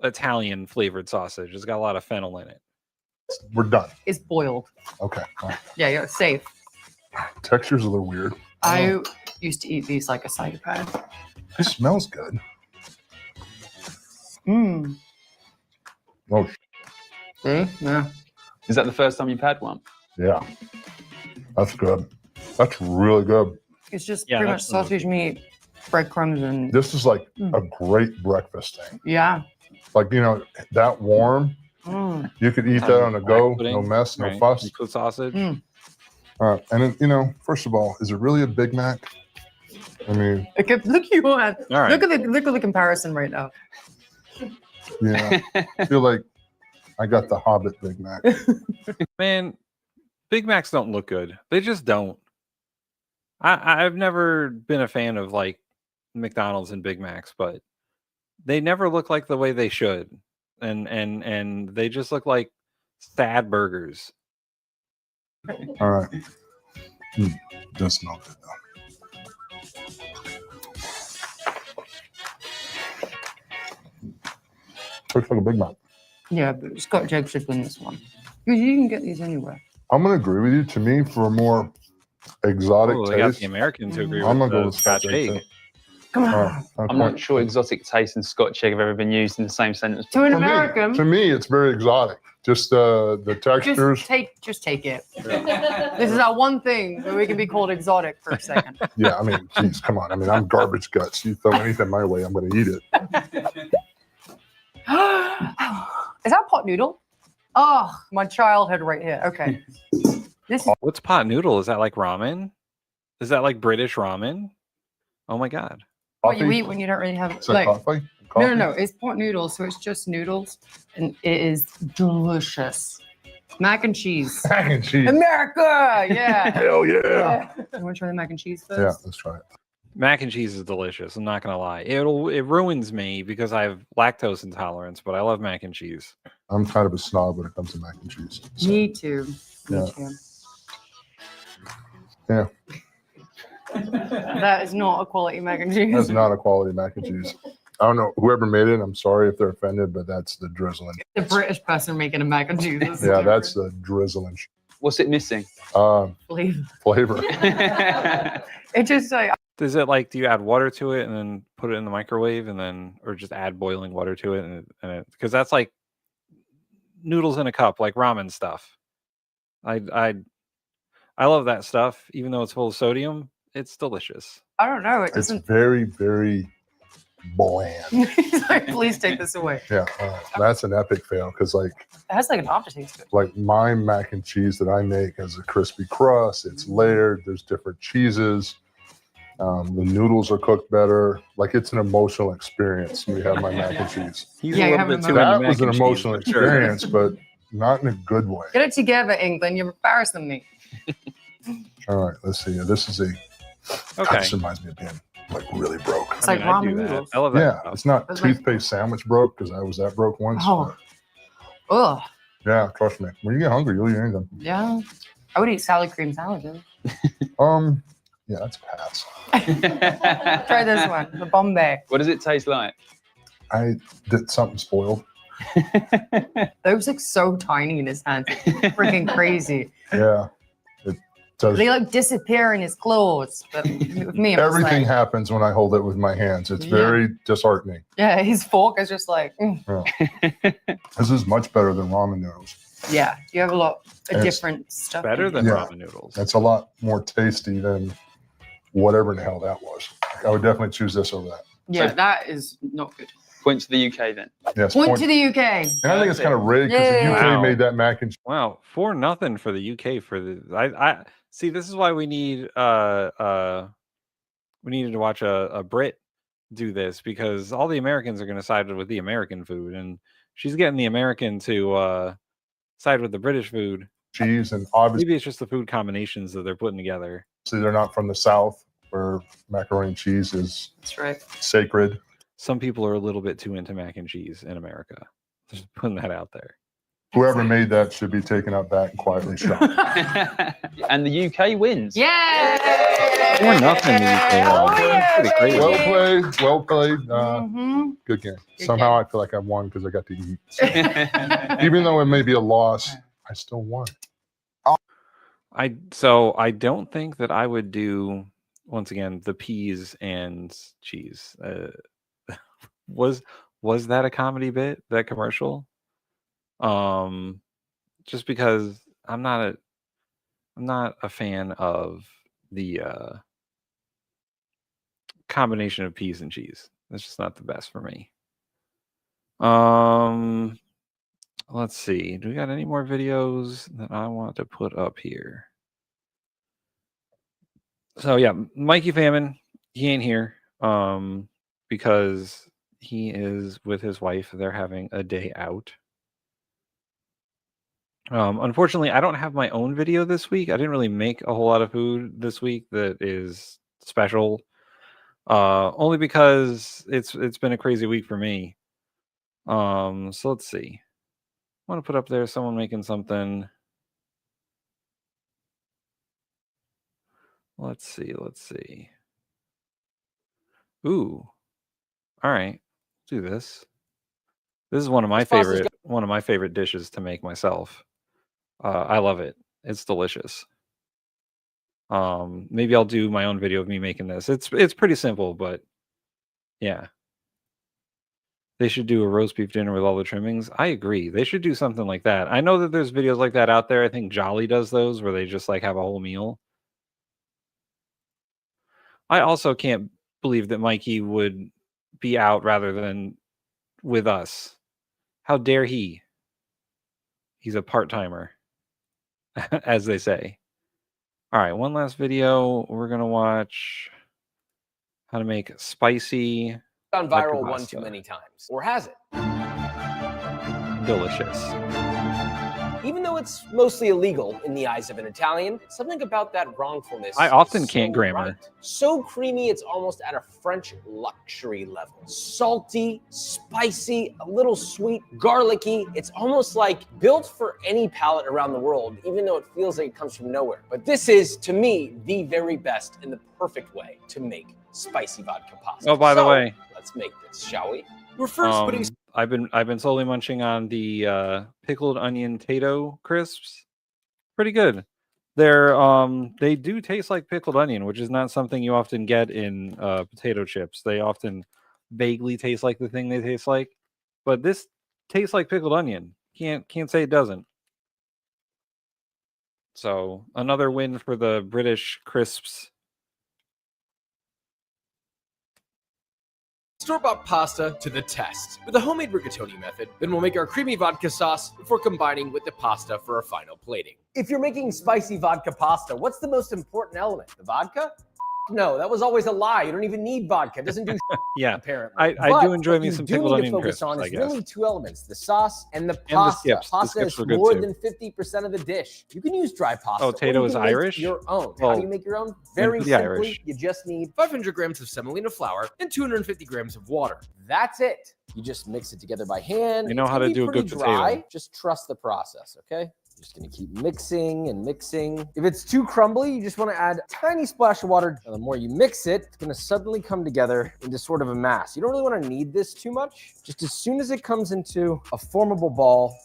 Italian flavored sausage. It's got a lot of fennel in it. we're done. It's boiled. Okay. All right. Yeah, you're safe. Texture's a little weird. I used to eat these like a psychopath. It smells good. Mmm. Oh, See? Yeah. Is that the first time you've had one? yeah. That's good. That's really good. It's just pretty much sausage meat, breadcrumbs, and This is like a great breakfast thing. yeah. Like, that warm, Mm. you could eat that on the go, no mess, no fuss. Put sausage. Mm. And then, first of all, is it really a Big Mac? I mean, Okay, look you on. All right. Look at the comparison right now. yeah, I feel like I got the Hobbit Big Mac. Man, Big Macs don't look good. They just don't. I've never been a fan of like McDonald's and Big Macs, but they never look like the way they should. And they just look like sad burgers. All right. Does smell good though. Looks like a Big Mac. Yeah, but Scott Jake should win this one. You can get these anywhere. I'm gonna agree with you. To me, for a more exotic Oh, they got taste, the Americans who agree I'm with gonna go the with Scotch Scotch egg. egg. Come All on. right, I'm okay. not sure exotic taste and Scotch egg have ever been used in the same sentence. To an For me- American, To me, it's very exotic. Just the textures. just take it. This is our one thing where we can be called exotic for a second. Yeah, I mean, geez, come on. I mean, I'm garbage guts. You throw anything my way, I'm gonna eat it. Is that pot noodle? Oh, my childhood right here. Okay. This is What's pot noodle? Is that like ramen? Is that like British ramen? Oh my god. what you Coffee? eat when you don't really have Is that like. coffee? No. It's pot noodles, so it's just noodles, and it is delicious. Mac and cheese. Mac and cheese. America, yeah. Hell yeah. You want to try the mac and cheese Yeah, first? let's try it. Mac and cheese is delicious. I'm not gonna lie. It ruins me because I have lactose intolerance, but I love mac and cheese. I'm kind of a snob when it comes to mac and cheese. So, Me too. Me Yeah. too. yeah, That is not a quality mac and cheese. that's not a quality mac and cheese. I don't know whoever made it. I'm sorry if they're offended, but that's the drizzling. The British person making a mac and cheese. Is Yeah, that's the drizzling. What's it missing? flavor. Flavor. It just like Is it like, do you add water to it and then put it in the microwave and then, or just add boiling water to it and because that's like noodles in a cup, like ramen stuff. I love that stuff, even though it's full of sodium. it's delicious. I don't know. It It's doesn't. very, very bland. He's like, please take this away. Yeah, that's an epic fail because It has like an aftertaste to it. like my mac and cheese that I make has a crispy crust. It's layered. There's different cheeses. The noodles are cooked better. Like it's an emotional experience. We have my mac and cheese. He's a little bit too into That mac was an and cheese, emotional for sure. experience, but not in a good way. Get it together, England. You're embarrassing me. All right, let's see. This is a. Okay. This reminds me of being like really broke. It's like ramen noodles. I love that Yeah, stuff. it's not It's like- toothpaste sandwich broke because I was that broke once. Oh. Ugh. Yeah, trust me. When you get hungry, you'll eat anything. Yeah. I would eat salad cream sandwiches. Yeah, that's a pass. Try this one, the Bombay. What does it taste like? I did something spoiled. Those look so tiny in his hands. It's freaking crazy. Yeah, it does. They like disappear in his claws. But with me, I'm just Everything like, happens when I hold it with my hands. It's Yeah. very disheartening. yeah, his fork is just like, Yeah. This is much better than ramen noodles. yeah, you have a lot of It's different stuff. Better than ramen noodles. It's a lot more tasty than whatever in the hell that was. I would definitely choose this over that. Yeah, that is not good. Point to the UK then. Yes. Point to the UK. And I think it's kind of rigged because the UK Wow. made that mac and cheese. Wow, 4-0 for the UK for the. I see. This is why we need we needed to watch a Brit do this because all the Americans are going to side with the American food, and she's getting the American to side with the British food. Cheese and obviously Maybe it's just the food combinations that they're putting together. they're not from the South where macaroni and cheese is That's right. sacred. Some people are a little bit too into mac and cheese in America. Just putting that out there. Whoever made that should be taken out back and quietly shot. And the UK wins. Yeah. 4-0 the UK. Pretty crazy. Well played. Well played. Mm-hmm. Good game. Somehow I feel like I won because I got to eat. So, even though it may be a loss, I still won. I don't think that I would do once again the peas and cheese. Was that a comedy bit, that commercial? Just because I'm not a fan of the combination of peas and cheese. That's just not the best for me. Let's see. Do we got any more videos that I want to put up here? So yeah, Mikey Famine, he ain't here because he is with his wife. They're having a day out. Unfortunately, I don't have my own video this week. I didn't really make a whole lot of food this week that is special. Only because it's been a crazy week for me. So let's see. I want to put up there someone making something. Let's see. Ooh. All right. Do this. This is one of my favorite dishes to make myself. I love it. It's delicious. Maybe I'll do my own video of me making this. It's pretty simple, but yeah. They should do a roast beef dinner with all the trimmings. I agree. They should do something like that. I know that there's videos like that out there. I think Jolly does those where they just like have a whole meal. I also can't believe that Mikey would be out rather than with us. How dare he? He's a part-timer, as they say. All right, one last video. We're going to watch how to make spicy Gone viral lekker one pasta. too many times. Or has it? Delicious. Even though it's mostly illegal in the eyes of an Italian, something about that wrongfulness. I often is can't so grammar. right. So creamy, it's almost at a French luxury level. Salty, spicy, a little sweet, garlicky. It's almost like built for any palate around the world, even though it feels like it comes from nowhere. But this is, to me, the very best and the perfect way to make spicy vodka pasta. Oh, by the way, let's make this, shall we? We're first putting I've been slowly munching on the pickled onion Tato crisps. Pretty good. They do taste like pickled onion, which is not something you often get in potato chips. They often vaguely taste like the thing they taste like, but this tastes like pickled onion. Can't say it doesn't. So another win for the British crisps store-bought pasta to the test. With the homemade rigatoni method, then we'll make our creamy vodka sauce before combining with the pasta for our final plating. If you're making spicy vodka pasta, what's the most important element? The vodka? No, that was always a lie. You don't even need vodka. It doesn't do Yeah, apparently. I do enjoy what me you some do pickled need to onion focus crisps, on I is guess. really two elements, the sauce and the the pasta. skips. The Pasta skips is were good more too. than 50% of the dish. You can use dry pasta. Oh, or Tato you is can make Irish? your own. How Well, do you make your own? then Very for the simply, Irish. you just need 500 grams of semolina flour and 250 grams of water. That's it. You just mix it together by hand. You know It's how gonna to be do a pretty good dry. potato. Just trust the process, okay? Just gonna keep mixing and mixing. If it's too crumbly, you just wanna add a tiny splash of water. And the more you mix it, it's gonna suddenly come together into sort of a mass. You don't really wanna knead this too much. Just as soon as it comes into a formable ball,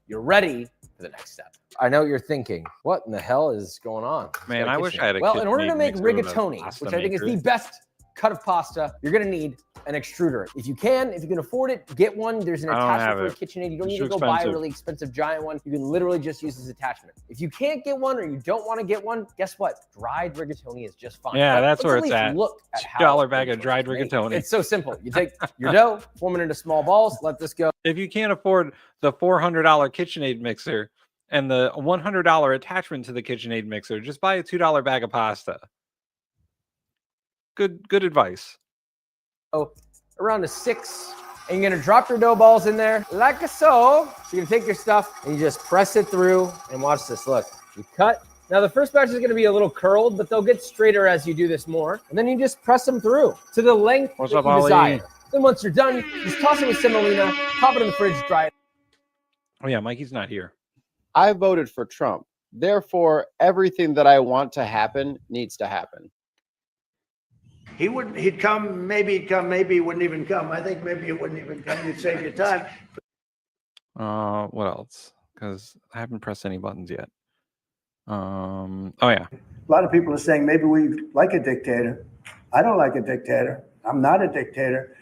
you're ready for the next step. I know what you're thinking. What in the hell is going on? Man, I wish I had a Well, in order to KitchenAid make mixer with a rigatoni, pasta which I think is maker. the best cut of pasta, you're gonna need an extruder. If you can afford it, get one. There's an I don't attachment have for a it. KitchenAid. You don't It's need to too go buy a expensive. really expensive giant one. You can literally just use this attachment. If you can't get one or you don't want to get one, guess what? Dried rigatoni is just fine. Yeah, But that's let's where at it's least at. Look at how $2 bag of dried rigatoni. It's so simple. You take your dough, form it into small balls, let this go. If you can't afford the $400 KitchenAid mixer and the $100 attachment to the KitchenAid mixer, just buy a $2 bag of pasta. Good advice. Oh, around a 6. And you're gonna drop your dough balls in there like so. So you're gonna take your stuff and you just press it through and watch this. Look, you cut. Now the first batch is gonna be a little curled, but they'll get straighter as you do this more. And then you just press them through to the length What's that up, you Ollie? desire. Then once you're done, just toss it with semolina, pop it in the fridge, dry it. Oh yeah, Mikey's not here. I voted for Trump. Therefore, everything that I want to happen needs to happen. He'd come, maybe he'd come, maybe he wouldn't even come. I think maybe he wouldn't even come. He'd save you time. What else? Because I haven't pressed any buttons yet. Oh yeah. A lot of people are saying maybe we like a dictator. I don't like a dictator. I'm not a dictator.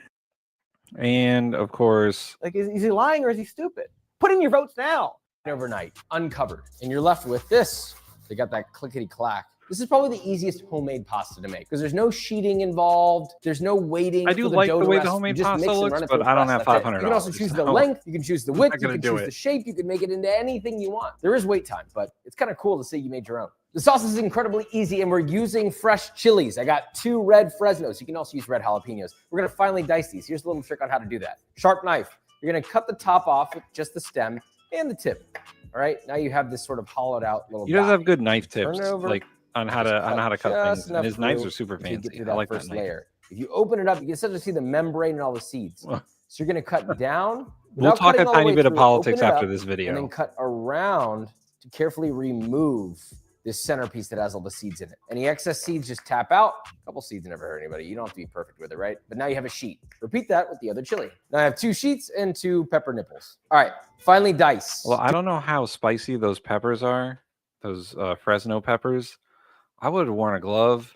And of course, Like, is he lying or is he stupid? Put in your votes now. Overnight, uncovered, and you're left with this. They got that clickety clack. This is probably the easiest homemade pasta to make because there's no sheeting involved. There's no waiting. I do for the like dough the to way rest. the You homemade just pasta mix and looks, run it but through a I don't press. have That's it. You can also $500, choose the so length. You can choose the width. not You gonna can do choose it. the shape. You can make it into anything you want. There is wait time, but it's kind of cool to see you made your own. The sauce is incredibly easy, and we're using fresh chilies. I got 2 red Fresnos. You can also use red jalapenos. We're gonna finely dice these. Here's a little trick on how to do that. Sharp knife. You're gonna cut the top off with just the stem and the tip. All right, now you have this sort of hollowed out little. he does dot. have good knife tips, Turn it over. like on how Just to cut just things. And enough his knives through are super until you get fancy. through I that like that first knife. layer. If you open it up, you can start to see the membrane and all the seeds. So you're going to cut down. We'll without talk cutting a all the tiny way bit of through, politics open it after up, this video. And then cut around to carefully remove this centerpiece that has all the seeds in it. Any excess seeds just tap out. A couple seeds never hurt anybody. You don't have to be perfect with it, right? But now you have a sheet. Repeat that with the other chili. Now I have 2 sheets and 2 pepper nipples. All right, finally dice. Well, I don't know how spicy those peppers are, those Fresno peppers. I would have worn a glove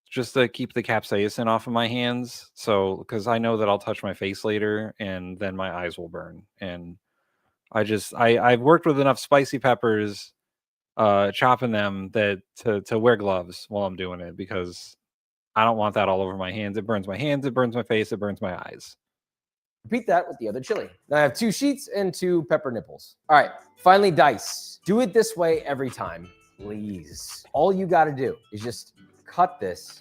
just to keep the capsaicin off of my hands. So, because I know that I'll touch my face later and then my eyes will burn. And I've worked with enough spicy peppers, chopping them that to wear gloves while I'm doing it because I don't want that all over my hands. It burns my hands, it burns my face, it burns my eyes. Repeat that with the other chili. Now I have 2 sheets and 2 pepper nipples. All right, finally dice. Do it this way every time, please. All you got to do is just cut this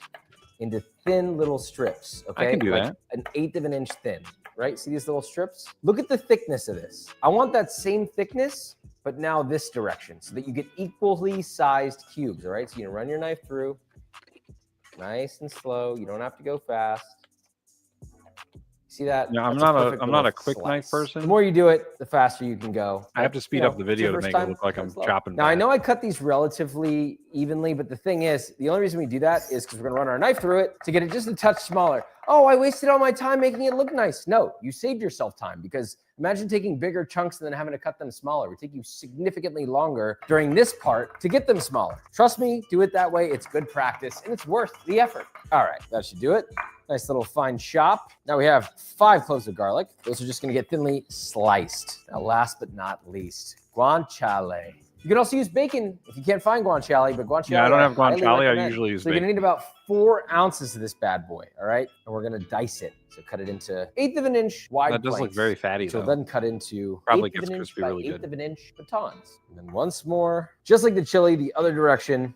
into thin little strips, okay? I can do that. An 1/8 of an inch thin, right? See these little strips? Look at the thickness of this. I want that same thickness, but now this direction so that you get equally sized cubes, all right? So you run your knife through, nice and slow. You don't have to go fast. See that? No, I'm That's not a perfect I'm not a little quick slice. knife person. The more you do it, the faster you can go. I have to speed up the video to make it look like I'm chopping. Now I know I cut these relatively evenly, but the thing is, the only reason we do that is because we're gonna run our knife through it to get it just a touch smaller. Oh, I wasted all my time making it look nice. No, you saved yourself time because imagine taking bigger chunks and then having to cut them smaller. It would take you significantly longer during this part to get them smaller. Trust me, do it that way. It's good practice and it's worth the effort. All right, that should do it. Nice little fine chop. Now we have 5 cloves of garlic. Those are just gonna get thinly sliced. Now last but not least, guanciale. You can also use bacon if you can't find guanciale, but guanciale. Yeah, I don't have highly guanciale. I recommend. usually use So you're gonna bacon. need about 4 ounces of this bad boy. All right, and we're gonna dice it. So cut it into 1/8 of an inch wide. That does look planks, very fatty, which will though. then cut into Probably 1/8 of gets an inch crispy by really 1/8 good. of an inch batons. And then once more, just like the chili, the other direction.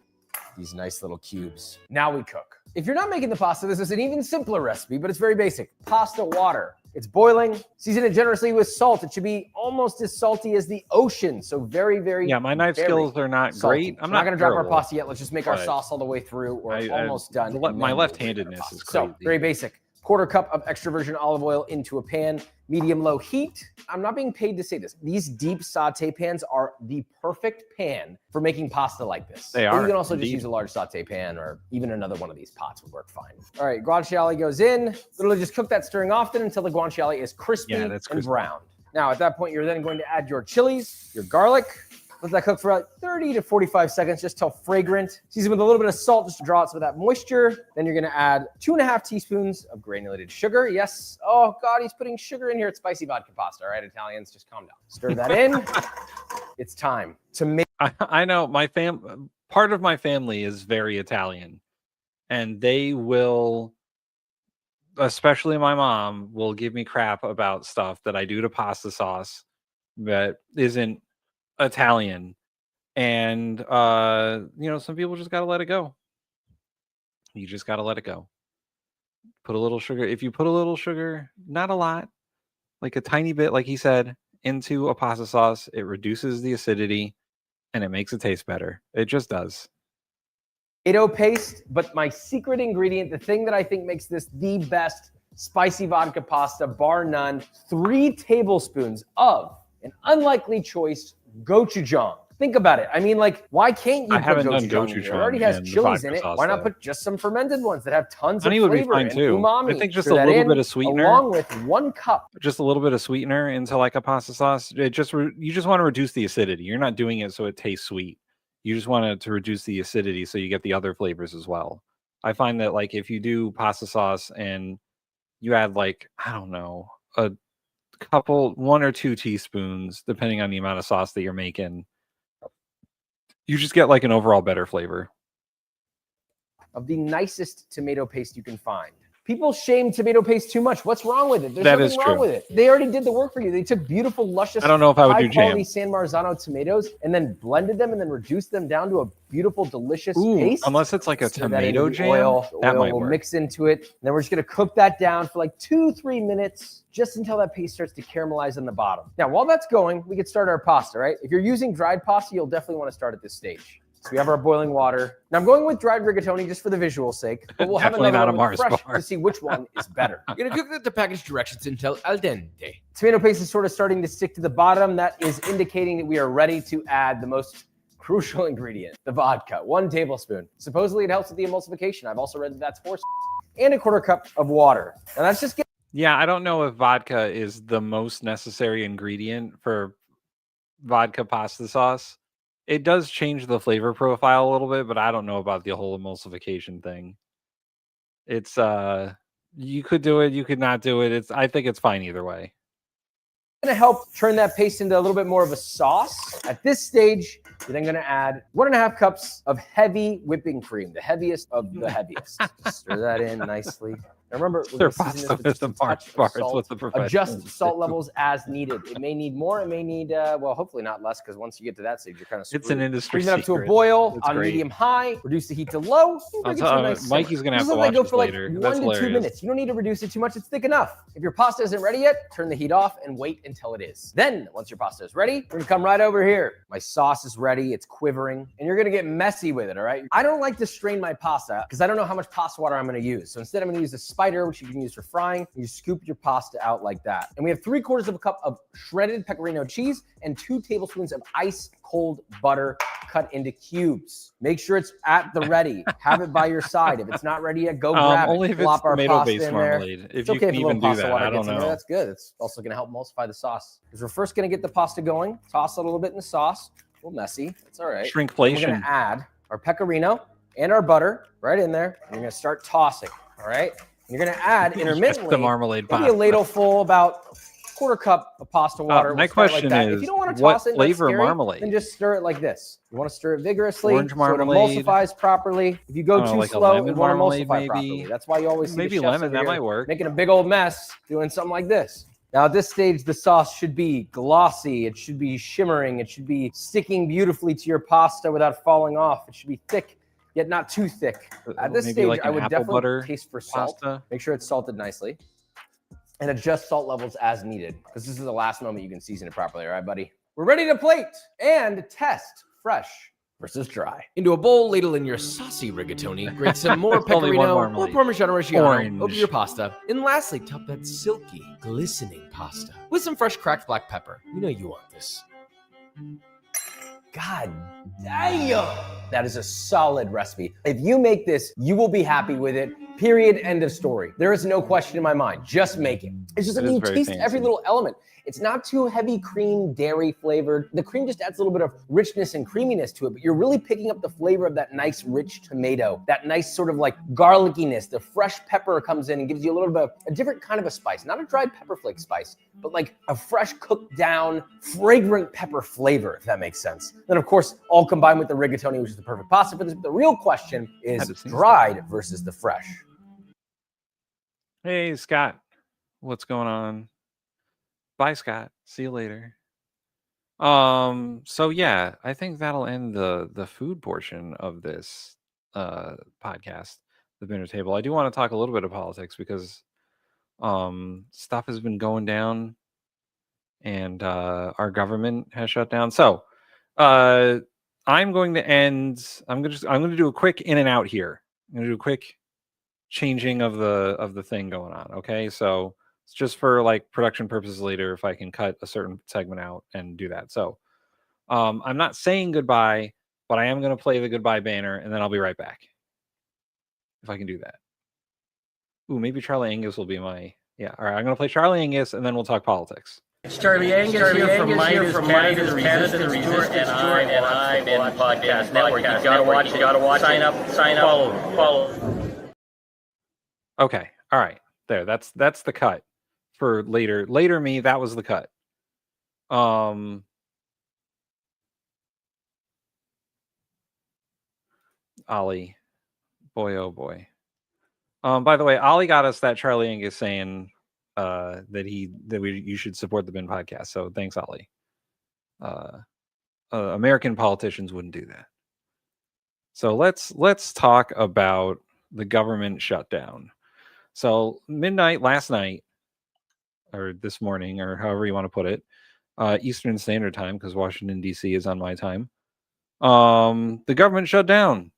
These nice little cubes. Now we cook. If you're not making the pasta, this is an even simpler recipe, but it's very basic. Pasta water. It's boiling. Season it generously with salt. It should be almost as salty as the ocean. So very, very, Yeah, my knife very skills are not salty. great. I'm We're not not going to drop our terrible, pasta yet. Let's just make our but sauce all the way through. We're almost done. and My then we'll left-handedness is crazy. So very basic. 1/4 cup of extra virgin olive oil into a pan, medium-low heat. I'm not being paid to say this. These deep saute pans are the perfect pan for making pasta like this. They Or are, you can also indeed. just use a large saute pan, or even another one of these pots would work fine. All right, guanciale goes in. Literally just cook that stirring often until the guanciale is crispy and browned. Now at that point, you're then going to add your chilies, your garlic. Let that cook for about 30 to 45 seconds, just till fragrant. Season with a little bit of salt just to draw out some of that moisture. Then you're gonna add 2.5 teaspoons of granulated sugar. Yes, oh God, he's putting sugar in here. It's spicy vodka pasta, all right, Italians, just calm down. Stir that in. It's time to make. I know part of my family is very Italian, and they will, especially my mom, will give me crap about stuff that I do to pasta sauce that isn't Italian. And some people just gotta let it go. You just gotta let it go. Put a little sugar. If you put a little sugar, not a lot, like a tiny bit, like he said, into a pasta sauce, it reduces the acidity and it makes it taste better. It just does. Tomato paste, but my secret ingredient, the thing that I think makes this the best spicy vodka pasta, bar none, 3 tablespoons of an unlikely choice, gochujang. Think about it. I mean, like, why can't you I put haven't done gochujang in here? It gochujang already has in the chilies vodka in it. sauce, Why not though. put just some fermented ones that have tons Honey of would be flavor fine and too. umami? I think just Stir a that little in, bit of sweetener, along with 1 cup. just a little bit of sweetener into like a pasta sauce. It just you just want to reduce the acidity. You're not doing it so it tastes sweet. You just want it to reduce the acidity so you get the other flavors as well. I find that like if you do pasta sauce and you add like, I don't know, a couple, 1 or 2 teaspoons, depending on the amount of sauce that you're making, you just get like an overall better flavor. Of the nicest tomato paste you can find. People shame tomato paste too much. What's wrong with it? There's That nothing is wrong true. with it. They already did the work for you. They took beautiful, luscious, I don't know if I would do high-quality jam. San Marzano tomatoes and then blended them and then reduced them down to a beautiful, delicious Ooh, paste. unless it's like a Stir that into tomato the jam, oil. The that oil might will work. mix into it. And then we're just gonna cook that down for like 2-3 minutes, just until that paste starts to caramelize on the bottom. Now, while that's going, we can start our pasta, right? If you're using dried pasta, you'll definitely want to start at this stage. So we have our boiling water. Now I'm going with dried rigatoni just for the visual sake, but we'll have Definitely another not one a with Mars fresh bar. to see which one is better. You're gonna cook the package directions until al dente. Tomato paste is sort of starting to stick to the bottom. That is indicating that we are ready to add the most crucial ingredient, the vodka, 1 tablespoon. Supposedly it helps with the emulsification. I've also read that that's horse and a 1/4 cup of water. And that's just Yeah, I don't know if vodka is the most necessary ingredient for vodka pasta sauce. It does change the flavor profile a little bit, but I don't know about the whole emulsification thing. It's you could do it, you could not do it. I think it's fine either way. gonna help turn that paste into a little bit more of a sauce. At this stage, you're then gonna add 1.5 cups of heavy whipping cream, the heaviest of the heaviest. Stir that in nicely. Now remember, we're gonna season this with just a touch of salt. Adjust salt levels as needed. It may need more, it may need, well, hopefully not less, because once you get to that stage, you're kind of screwed. It's an industry Bring it up to a secret. boil That's on great. medium-high, reduce the heat to low. Bring it to a nice Mikey's simmer. gonna have Just to let that watch go this for like later. 1 That's to 2 hilarious. minutes. You don't need to reduce it too much, it's thick enough. If your pasta isn't ready yet, turn the heat off and wait until it is. Then, once your pasta is ready, we're gonna come right over here. My sauce is ready, it's quivering, and you're gonna get messy with it, all right? I don't like to strain my pasta because I don't know how much pasta water I'm gonna use. So instead, I'm gonna use a spider, which you can use for frying. You scoop your pasta out like that. And we have 3/4 of a cup of shredded pecorino cheese and 2 tablespoons of ice cold butter cut into cubes. Make sure it's at the ready. Have it by your side. If it's not ready yet, go grab only it. if it's Plop our pasta tomato-based in there. marmalade. If It's you okay can if a even little do pasta that, water I don't gets in there. know. That's good. It's also gonna help emulsify the sauce. Because we're first gonna get the pasta going. Toss it a little bit in the sauce. A little messy. It's all right. Shrinkflation. We're gonna add our pecorino and our butter right in there. And you're gonna start tossing. All right. And you're gonna add intermittently the marmalade maybe pasta. a ladle full, about quarter cup of pasta water. My We'll start question like that. is, if you don't want to what toss it, that's flavor scary, marmalade? then just stir it like this. You want to stir it vigorously Orange so it marmalade. emulsifies properly. If you go too like a slow, lemon it won't marmalade, emulsify maybe. properly. That's why you always see Maybe the chefs lemon, over that here might work. making a big old mess doing something like this. Now, at this stage, the sauce should be glossy. It should be shimmering. It should be sticking beautifully to your pasta without falling off. It should be thick, yet not too thick. At this Maybe stage, like I an would apple definitely butter taste for salt. pasta. Make sure it's salted nicely. And adjust salt levels as needed, because this is the last moment you can season it properly. All right, buddy? We're ready to plate and test fresh versus dry. Into a bowl, ladle in your saucy rigatoni, grate some more There's only one pecorino or marmalade. Parmigiano Reggiano Orange. over your pasta. And lastly, top that silky, glistening pasta with some fresh cracked black pepper. You know you want this. God damn! That is a solid recipe. If you make this, you will be happy with it. Period. End of story. There is no question in my mind. Just make it. It's just It that is you very taste fancy. every little element. It's not too heavy cream, dairy flavored. The cream just adds a little bit of richness and creaminess to it, but you're really picking up the flavor of that nice, rich tomato, that nice sort of like garlickiness. The fresh pepper comes in and gives you a little bit of a different kind of a spice, not a dried pepper flake spice, but like a fresh, cooked down, fragrant pepper flavor, if that makes sense. Then, of course, all combined with the rigatoni, which is the perfect pasta for this. But the real question is dried versus the fresh. Hey, Scott. What's going on? Bye, Scott. See you later. So yeah, I think that'll end the food portion of this podcast, the Bin-ner Table. I do want to talk a little bit of politics because stuff has been going down and our government has shut down. So I'm going to do a quick in and out here. I'm going to do a quick changing of the thing going on. Okay, so it's just for like production purposes later if I can cut a certain segment out and do that. So I'm not saying goodbye, but I am going to play the goodbye banner and then I'll be right back if I can do that. Ooh, maybe Charlie Angus will be my all right, I'm going to play Charlie Angus and then we'll talk politics. It's Charlie Angus here from Canada's Resistance Tour and I'm in Podcast Network. You gotta watch it. Sign up, follow. Okay, all right, there. That's the cut for later. Later me, that was the cut. Ollie, boy, oh boy. By the way, Ollie got us that Charlie Angus saying you should support the Bin podcast. So thanks, Ollie. American politicians wouldn't do that. So let's talk about the government shutdown. So midnight last night, or this morning, or however you want to put it, Eastern Standard Time, because Washington D.C. is on my time. The government shut down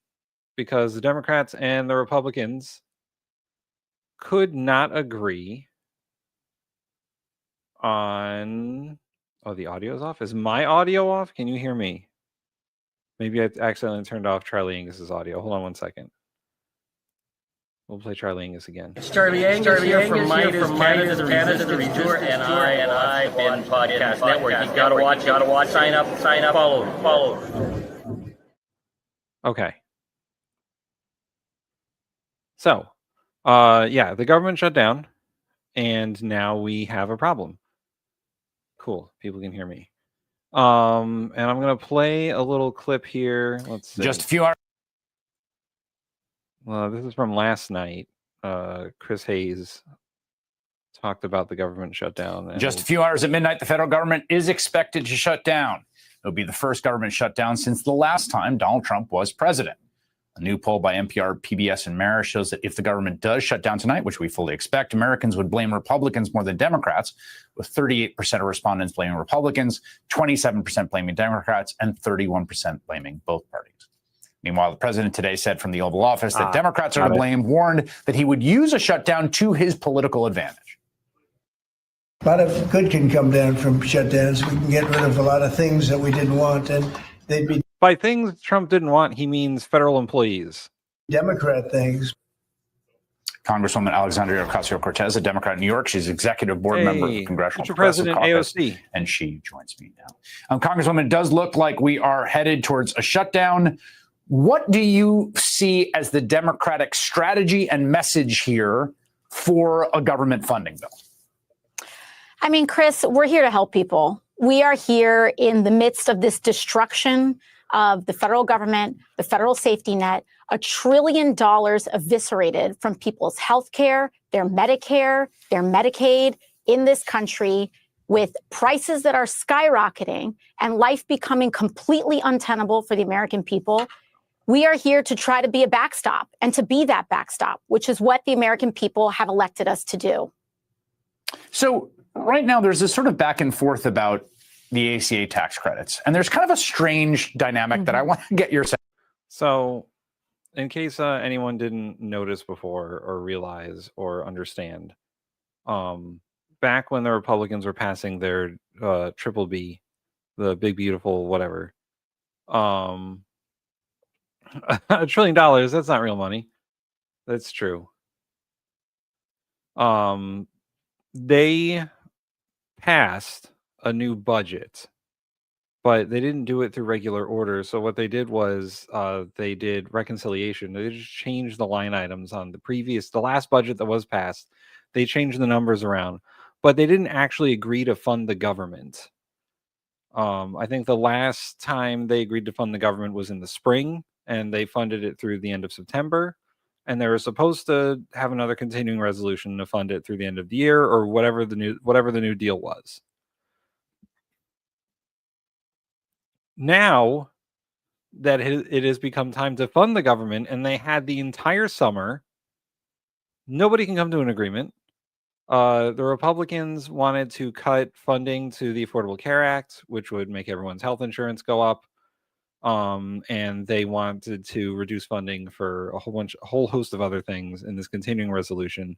because the Democrats and the Republicans could not agree on. Oh, the audio's off. Is my audio off? Can you hear me? Maybe I accidentally turned off Charlie Angus's audio. Hold on one second. We'll play Charlie Angus again. It's Charlie Angus here from Canada's Resistance Tour and I'm in Podcast Network. You gotta watch. Sign up, follow. Okay. So, the government shut down, and now we have a problem. Cool. People can hear me. And I'm gonna play a little clip here. Let's see. Just a few hours. Well, this is from last night. Chris Hayes talked about the government shutdown. Just a few hours at midnight, the federal government is expected to shut down. It'll be the first government shutdown since the last time Donald Trump was president. A new poll by NPR, PBS, and Marist shows that if the government does shut down tonight, which we fully expect, Americans would blame Republicans more than Democrats, with 38% of respondents blaming Republicans, 27% blaming Democrats, and 31% blaming both parties. Meanwhile, the president today said from the Oval Office that Democrats are to blame, warned that he would use a shutdown to his political advantage. A lot of good can come down from shutdowns. We can get rid of a lot of things that we didn't want, and they'd be By things Trump didn't want, he means federal employees. Democrat things. Congresswoman Alexandria Ocasio-Cortez, a Democrat in New York. She's executive board member of the Congressional Future Progressive President Caucus, AOC. and she joins me now. Congresswoman, it does look like we are headed towards a shutdown. What do you see as the Democratic strategy and message here for a government funding bill? I mean, Chris, we're here to help people. We are here in the midst of this destruction of the federal government, the federal safety net, $1 trillion eviscerated from people's health care, their Medicare, their Medicaid in this country, with prices that are skyrocketing and life becoming completely untenable for the American people. We are here to try to be a backstop and to be that backstop, which is what the American people have elected us to do. So right now, there's this sort of back and forth about the ACA tax credits, and there's kind of a strange dynamic that I want to get your sense. So, in case anyone didn't notice before or realize or understand, back when the Republicans were passing their triple B, the big beautiful whatever, $1 trillion, that's not real money. That's true. They passed a new budget, but they didn't do it through regular order. So what they did was they did reconciliation. They just changed the line items on the last budget that was passed. They changed the numbers around, but they didn't actually agree to fund the government. I think the last time they agreed to fund the government was in the spring, and they funded it through the end of September. And they were supposed to have another continuing resolution to fund it through the end of the year, or whatever the new deal was. Now that it has become time to fund the government, and they had the entire summer, nobody can come to an agreement. The Republicans wanted to cut funding to the Affordable Care Act, which would make everyone's health insurance go up. And they wanted to reduce funding for a whole host of other things in this continuing resolution.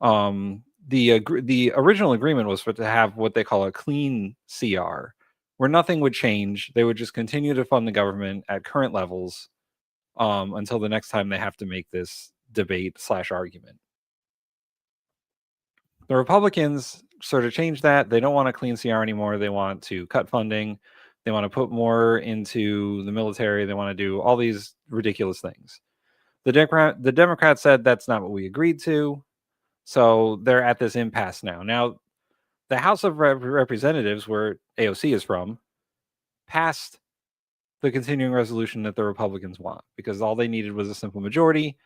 The original agreement was to have what they call a clean CR, where nothing would change. They would just continue to fund the government at current levels until the next time they have to make this debate/argument. The Republicans sort of changed that. They don't want a clean CR anymore. They want to cut funding. They want to put more into the military. They want to do all these ridiculous things. The Democrats said that's not what we agreed to. So they're at this impasse now. Now, the House of Representatives, where AOC is from, passed the continuing resolution that the Republicans want, because all they needed was a simple majority.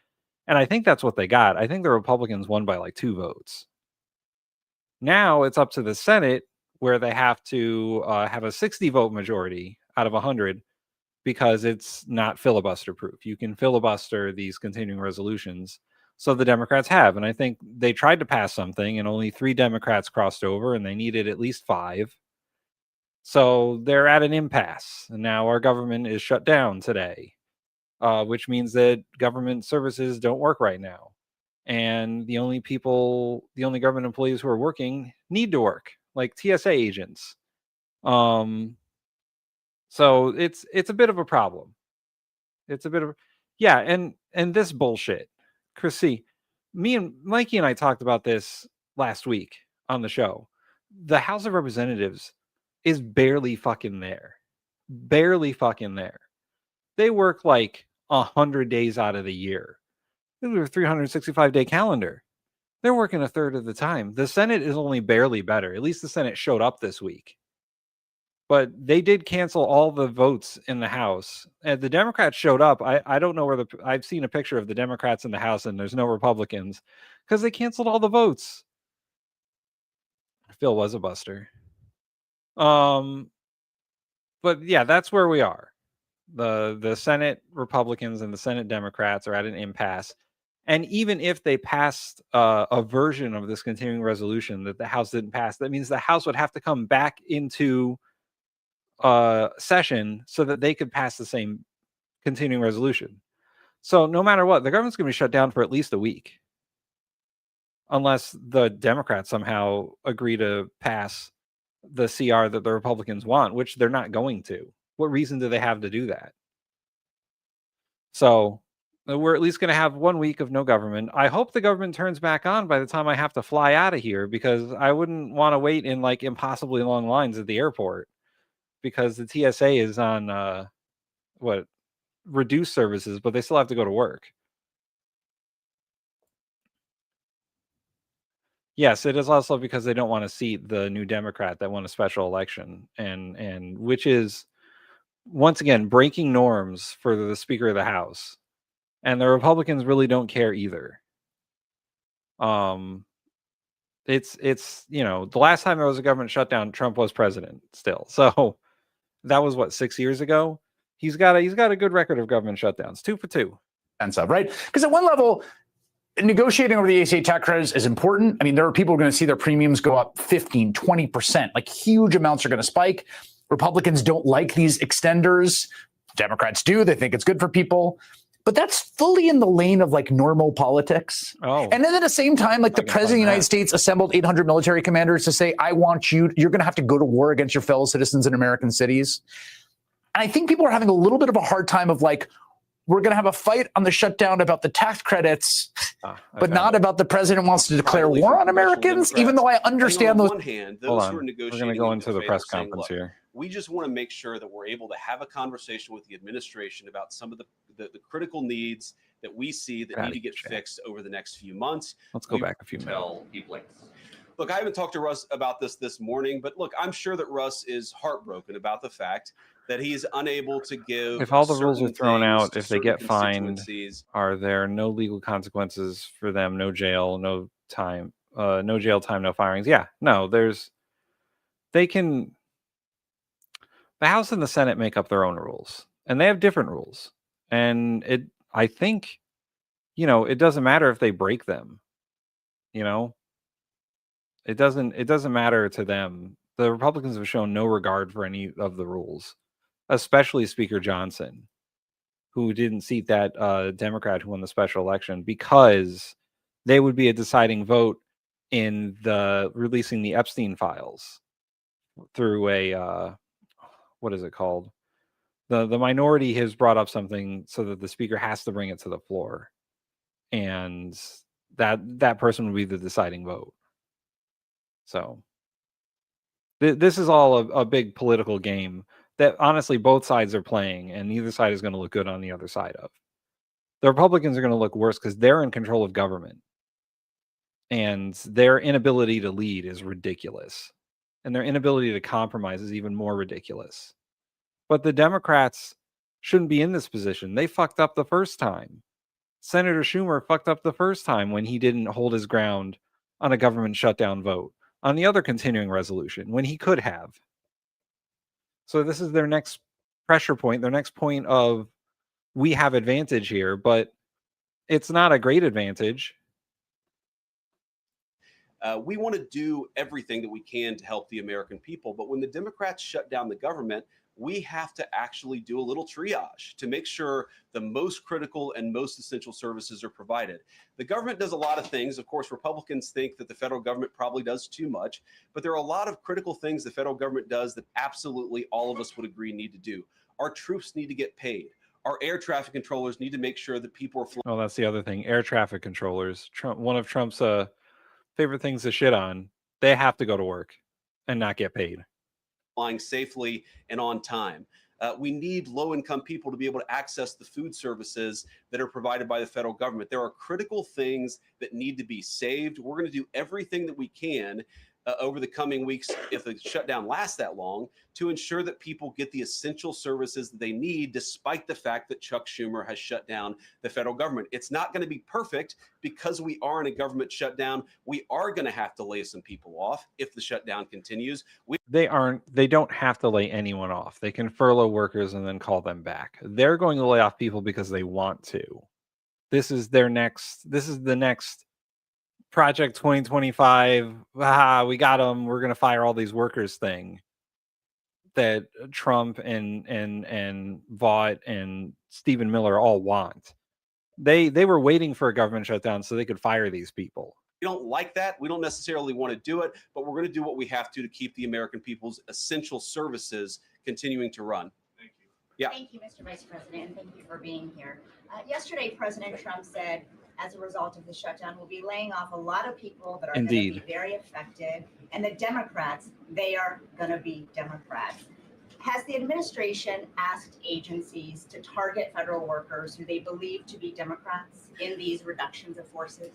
And I think that's what they got. I think the Republicans won by like 2 votes. Now it's up to the Senate, where they have to have a 60-vote majority out of 100, because it's not filibuster proof. You can filibuster these continuing resolutions. So the Democrats have, and I think they tried to pass something, and only 3 Democrats crossed over, and they needed at least 5. So they're at an impasse, and now our government is shut down today, which means that government services don't work right now. And the only government employees who are working need to work, like TSA agents. So it's a bit of a problem. It's a bit of, yeah, and this bullshit, Chrissy, me and Mikey and I talked about this last week on the show. The House of Representatives is barely fucking there. Barely fucking there. They work like 100 days out of the year. They have a 365-day calendar. They're working a third of the time. The Senate is only barely better. At least the Senate showed up this week. But they did cancel all the votes in the House. And the Democrats showed up. I don't know where I've seen a picture of the Democrats in the House, and there's no Republicans, because they canceled all the votes. Phil was a buster. But yeah, that's where we are. The Senate Republicans and the Senate Democrats are at an impasse. And even if they passed a version of this continuing resolution that the House didn't pass, that means the House would have to come back into session so that they could pass the same continuing resolution. So no matter what, the government's going to be shut down for at least a week, unless the Democrats somehow agree to pass the CR that the Republicans want, which they're not going to. What reason do they have to do that? So we're at least going to have 1 week of no government. I hope the government turns back on by the time I have to fly out of here, because I wouldn't want to wait in like impossibly long lines at the airport, because the TSA is on reduced services, but they still have to go to work. Yes, it is also because they don't want to seat the new Democrat that won a special election, and which is once again breaking norms for the Speaker of the House. And the Republicans really don't care either. It's the last time there was a government shutdown, Trump was president still. So that was what, 6 years ago. He's got a good record of government shutdowns, 2 for 2. And stuff, right? Because at one level, negotiating over the ACA tax credits is important. I mean, there are people who are going to see their premiums go up 15, 20%, like huge amounts are going to spike. Republicans don't like these extenders. Democrats do. They think it's good for people. But that's fully in the lane of like normal politics. Oh. And then at the same time, like the president of the United States assembled 800 military commanders to say, I want you're going to have to go to war against your fellow citizens in American cities. And I think people are having a little bit of a hard time of like, we're going to have a fight on the shutdown about the tax credits, but not about the president wants to declare war on Americans, even though I understand those. On one hand, Hold those on. who are We're negotiating going to go in into the good press faith are saying, conference "Look, here. we just want to make sure that we're able to have a conversation with the administration about some of the critical needs that we see that need to get fixed over the next few months." Let's go back a few minutes. Tell people like, look, I haven't talked to Russ about this morning, but look, I'm sure that Russ is heartbroken about the fact that he's unable to give. If all the rules are certain thrown things out, to if they certain get fined, constituencies. are there no legal consequences for them? No jail, no time, no jail time, no firings. Yeah, no, they can. The House and the Senate make up their own rules, and they have different rules. And I think, it doesn't matter if they break them. It doesn't matter to them. The Republicans have shown no regard for any of the rules, especially Speaker Johnson, who didn't seat that Democrat who won the special election, because they would be a deciding vote in the releasing the Epstein files through a what is it called? The minority has brought up something so that the speaker has to bring it to the floor, and that person would be the deciding vote. So this is all a big political game that honestly both sides are playing, and neither side is going to look good on the other side of. The Republicans are going to look worse because they're in control of government, and their inability to lead is ridiculous, and their inability to compromise is even more ridiculous. But the Democrats shouldn't be in this position. They fucked up the first time. Senator Schumer fucked up the first time when he didn't hold his ground on a government shutdown vote on the other continuing resolution when he could have. So this is their next pressure point, their next point of, we have advantage here, but it's not a great advantage. We want to do everything that we can to help the American people. But when the Democrats shut down the government, we have to actually do a little triage to make sure the most critical and most essential services are provided. The government does a lot of things. Of course, Republicans think that the federal government probably does too much, but there are a lot of critical things the federal government does that absolutely all of us would agree need to do. Our troops need to get paid. Our air traffic controllers need to make sure that people are flying. Oh, that's the other thing. Air traffic controllers. One of Trump's favorite things to shit on. They have to go to work and not get paid. Flying safely and on time. We need low-income people to be able to access the food services that are provided by the federal government. There are critical things that need to be saved. We're going to do everything that we can over the coming weeks, if the shutdown lasts that long, to ensure that people get the essential services that they need, despite the fact that Chuck Schumer has shut down the federal government. It's not going to be perfect because we are in a government shutdown. We are going to have to lay some people off if the shutdown continues. They don't have to lay anyone off. They can furlough workers and then call them back. They're going to lay off people because they want to. This is the next Project 2025, we got them, we're going to fire all these workers thing that Trump and Vaught and Stephen Miller all want. They were waiting for a government shutdown so they could fire these people. We don't like that. We don't necessarily want to do it, but we're going to do what we have to keep the American people's essential services continuing to run. Thank you. Yeah. Thank you, Mr. Vice President, and thank you for being here. Yesterday, President Trump said, as a result of the shutdown, we'll be laying off a lot of people that are going to be very affected. And the Democrats, they are going to be Democrats. Has the administration asked agencies to target federal workers who they believe to be Democrats in these reductions of forces?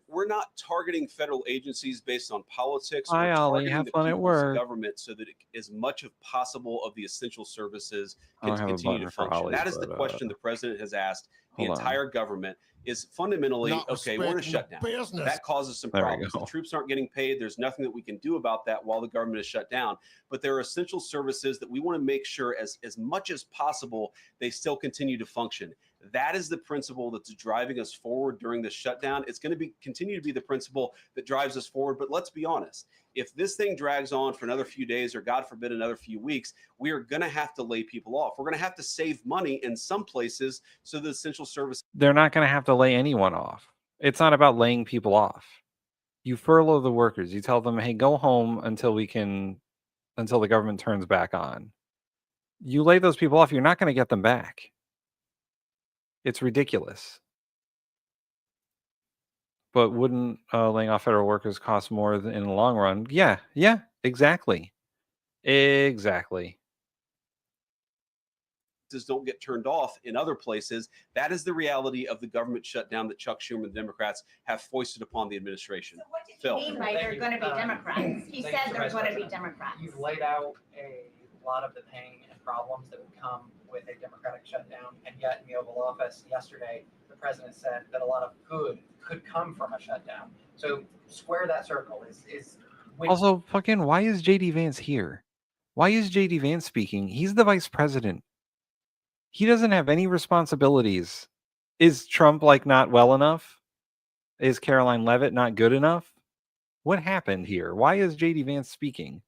We're not targeting federal agencies based on politics. Hi, We're Ollie. targeting Have the fun at people's work. government so that as much as possible of the essential services I can don't have a continue to button for function. Ollie, That is the but, question the president has asked the hold on. entire government is fundamentally, Not okay, we're in a respecting the shutdown. business. That causes some There we problems. go. The troops aren't getting paid. There's nothing that we can do about that while the government is shut down. But there are essential services that we want to make sure as much as possible they still continue to function. That is the principle that's driving us forward during this shutdown. It's going to continue to be the principle that drives us forward. But let's be honest. If this thing drags on for another few days or God forbid another few weeks, we are going to have to lay people off. We're going to have to save money in some places so the essential service. They're not going to have to lay anyone off. It's not about laying people off. You furlough the workers. You tell them, hey, go home until the government turns back on. You lay those people off, you're not going to get them back. It's ridiculous. But wouldn't laying off federal workers cost more in the long run? Yeah, exactly. Exactly. Don't get turned off in other places. That is the reality of the government shutdown that Chuck Schumer and the Democrats have foisted upon the administration. So what did he mean by they're going to be Democrats? He said they're going to be Democrats. You've laid out a lot of the pain and problems that would come with a Democratic shutdown, and yet in the Oval Office yesterday, the president said that a lot of good could come from a shutdown. So square that circle. Also, fucking, why is JD Vance here? Why is JD Vance speaking? He's the vice president. He doesn't have any responsibilities. Is Trump not well enough? Is Caroline Leavitt not good enough? What happened here? Why is JD Vance speaking?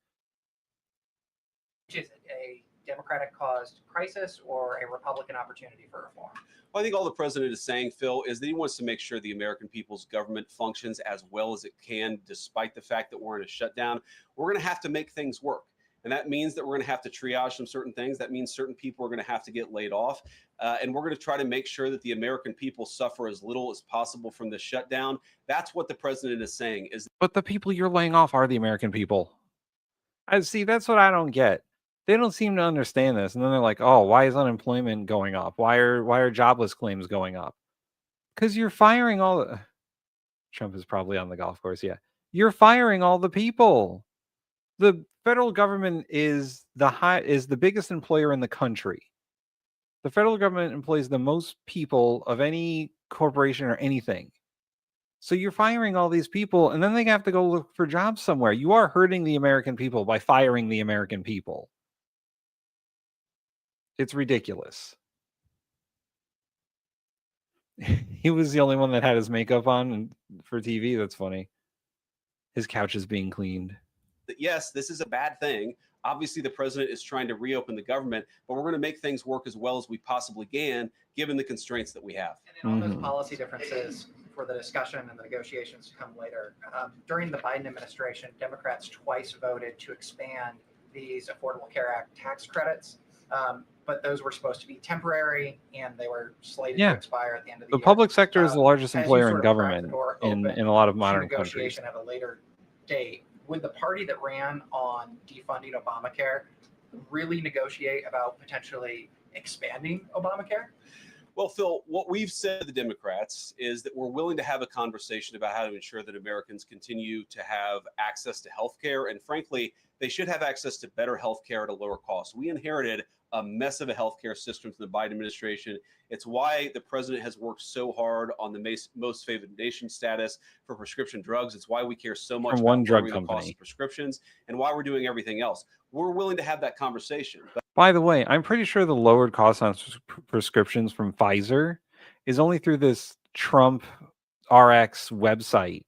Is it a Democratic-caused crisis or a Republican opportunity for reform? Well, I think all the president is saying, Phil, is that he wants to make sure the American people's government functions as well as it can, despite the fact that we're in a shutdown. We're going to have to make things work. And that means that we're going to have to triage some certain things. That means certain people are going to have to get laid off. And we're going to try to make sure that the American people suffer as little as possible from this shutdown. That's what the president is saying. But the people you're laying off are the American people. See, that's what I don't get. They don't seem to understand this. And then they're like, oh, why is unemployment going up? Why are jobless claims going up? Because you're firing all the... Trump is probably on the golf course, yeah. You're firing all the people. The federal government is the biggest employer in the country. The federal government employs the most people of any corporation or anything. So you're firing all these people, and then they have to go look for jobs somewhere. You are hurting the American people by firing the American people. It's ridiculous. He was the only one that had his makeup on for TV. That's funny. His couch is being cleaned. Yes, this is a bad thing. Obviously, the president is trying to reopen the government, but we're going to make things work as well as we possibly can, given the constraints that we have. And all those policy differences for the discussion and the negotiations to come later. During the Biden administration, Democrats twice voted to expand these Affordable Care Act tax credits, but those were supposed to be temporary, and they were slated to expire at the end of the year. The public sector is the largest As you employer sort in of government crack the door in open a lot of to modern countries. negotiation at a later date, would the party that ran on defunding Obamacare really negotiate about potentially expanding Obamacare? Well, Phil, what we've said to the Democrats is that we're willing to have a conversation about how to ensure that Americans continue to have access to health care. And frankly, they should have access to better health care at a lower cost. We inherited a mess of a healthcare system from the Biden administration. It's why the president has worked so hard on the most favored nation status for prescription drugs. It's why we care so much From one about drug lowering the cost company. of prescriptions and why we're doing everything else. We're willing to have that conversation. But By the way, I'm pretty sure the lowered cost on prescriptions from Pfizer is only through this Trump RX website.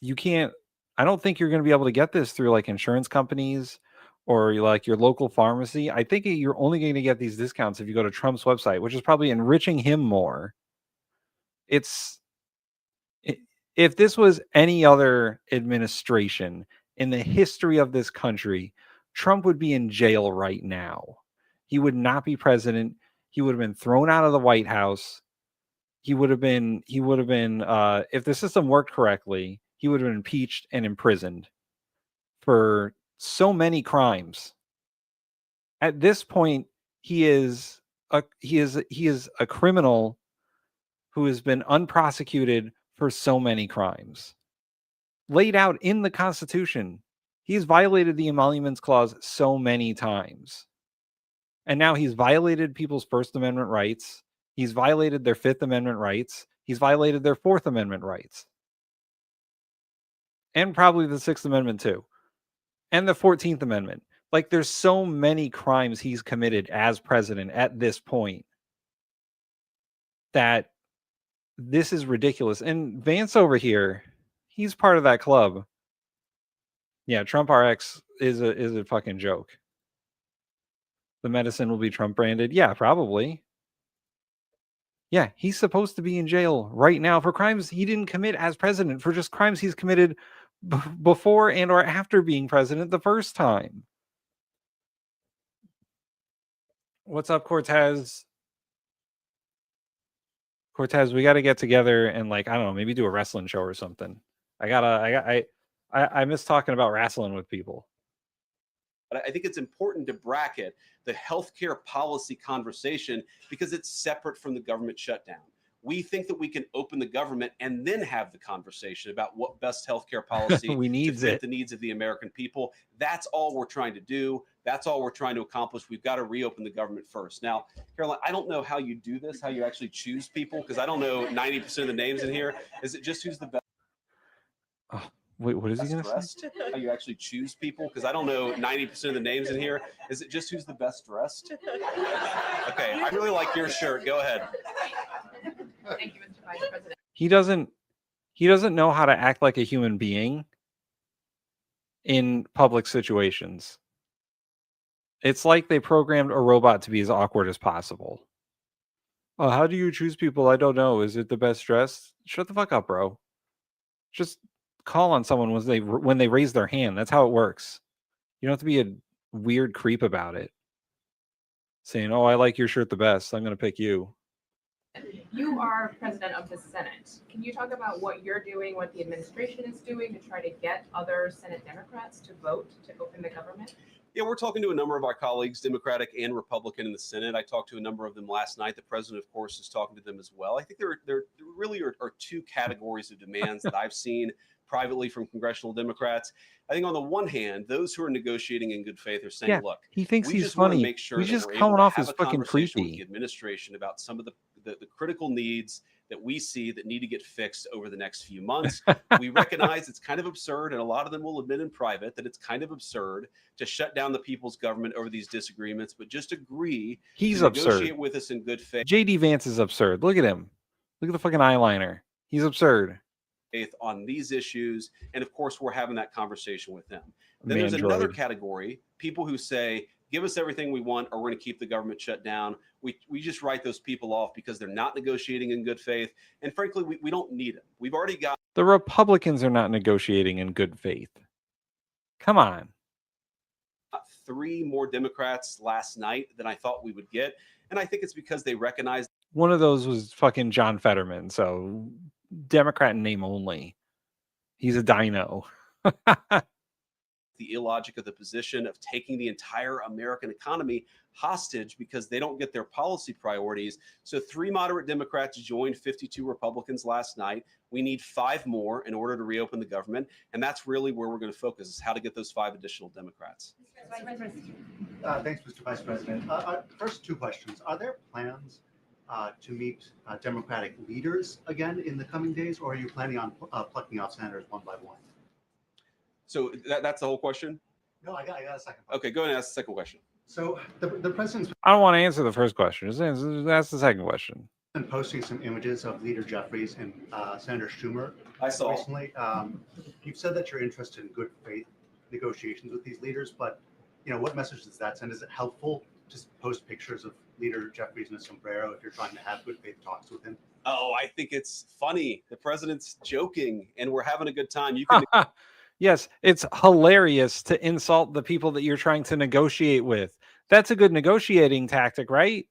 You can't, I don't think you're going to be able to get this through insurance companies or your local pharmacy. I think you're only going to get these discounts if you go to Trump's website, which is probably enriching him more. If this was any other administration in the history of this country, Trump would be in jail right now. He would not be president. He would have been thrown out of the White House. He would have been, if the system worked correctly, he would have been impeached and imprisoned for so many crimes. At this point, he is a criminal who has been unprosecuted for so many crimes laid out in the Constitution. He's violated the Emoluments Clause so many times. And now he's violated people's First Amendment rights. He's violated their Fifth Amendment rights. He's violated their Fourth Amendment rights. And probably the Sixth Amendment too. And the 14th Amendment. Like, there's so many crimes he's committed as president at this point that this is ridiculous. And Vance over here, he's part of that club. Yeah, Trump RX is a fucking joke. The medicine will be Trump branded. Yeah, probably. Yeah, he's supposed to be in jail right now for crimes he didn't commit as president, for just crimes he's committed before and or after being president the first time. What's up, Cortez? Cortez, we got to get together and, like, I don't know, maybe do a wrestling show or something. I miss talking about wrestling with people. But I think it's important to bracket the healthcare policy conversation because it's separate from the government shutdown. We think that we can open the government and then have the conversation about what best healthcare policy to fit the needs of the American people. That's all we're trying to do. That's all we're trying to accomplish. We've got to reopen the government first. Now, Caroline, I don't know how you do this, how you actually choose people, because I don't know 90% of the names in here. Is it just who's the best? Wait, what is he going to say? How you actually choose people? Because I don't know 90% of the names in here. Is it just who's the best dressed? Okay, I really like your shirt. Go ahead. Thank you, Mr. Vice President. He doesn't know how to act like a human being in public situations. It's like they programmed a robot to be as awkward as possible. How do you choose people? I don't know. Is it the best dressed? Shut the fuck up, bro. Just call on someone when they raise their hand. That's how it works. You don't have to be a weird creep about it. Saying, "Oh, I like your shirt the best. I'm going to pick you." You are president of the Senate. Can you talk about what you're doing, what the administration is doing to try to get other Senate Democrats to vote to open the government? Yeah, we're talking to a number of our colleagues, Democratic and Republican, in the Senate. I talked to a number of them last night. The president, of course, is talking to them as well. I think there really are two categories of demands that I've seen privately from congressional Democrats. I think on the one hand, those who are negotiating in good faith are saying, Yeah, look, he thinks we he's just want to funny. make sure He's that just we're coming able to off have as a fucking conversation with creepy. the administration about some of the critical needs that we see that need to get fixed over the next few months. We recognize it's kind of absurd, and a lot of them will admit in private that it's kind of absurd to shut down the people's government over these disagreements, but just agree He's to absurd. negotiate with us in good faith. JD Vance is absurd. Look at him. Look at the fucking eyeliner. He's absurd. On these issues, and of course we're having that conversation with them. Then there's another category, people who say, give us everything we want or we're going to keep the government shut down. We just write those people off because they're not negotiating in good faith, and frankly we don't need them. We've already got The Republicans are not negotiating in good faith. Come on. 3 more Democrats last night than I thought we would get, and I think it's because they recognize One of those was fucking John Fetterman, so Democrat in name only. He's a dino. the illogic of the position of taking the entire American economy hostage because they don't get their policy priorities. So 3 moderate Democrats joined 52 Republicans last night. We need 5 more in order to reopen the government. And that's really where we're going to focus, is how to get those 5 additional Democrats. Thanks, Mr. Vice President. First 2 questions. Are there plans to meet Democratic leaders again in the coming days, or are you planning on plucking out senators one by one? So that's the whole question? No, I got a second. Okay, go ahead and ask the second question. So the president's I don't want to answer the first question. Just ask the second question. been posting some images of Leader Jeffries and Senator Schumer. I saw. Recently. You've said that you're interested in good faith negotiations with these leaders, but what message does that send? Is it helpful to post pictures of Leader Jeffries in a sombrero if you're trying to have good faith talks with him? Oh, I think it's funny. The president's joking and we're having a good time. You can Yes, it's hilarious to insult the people that you're trying to negotiate with. That's a good negotiating tactic, right?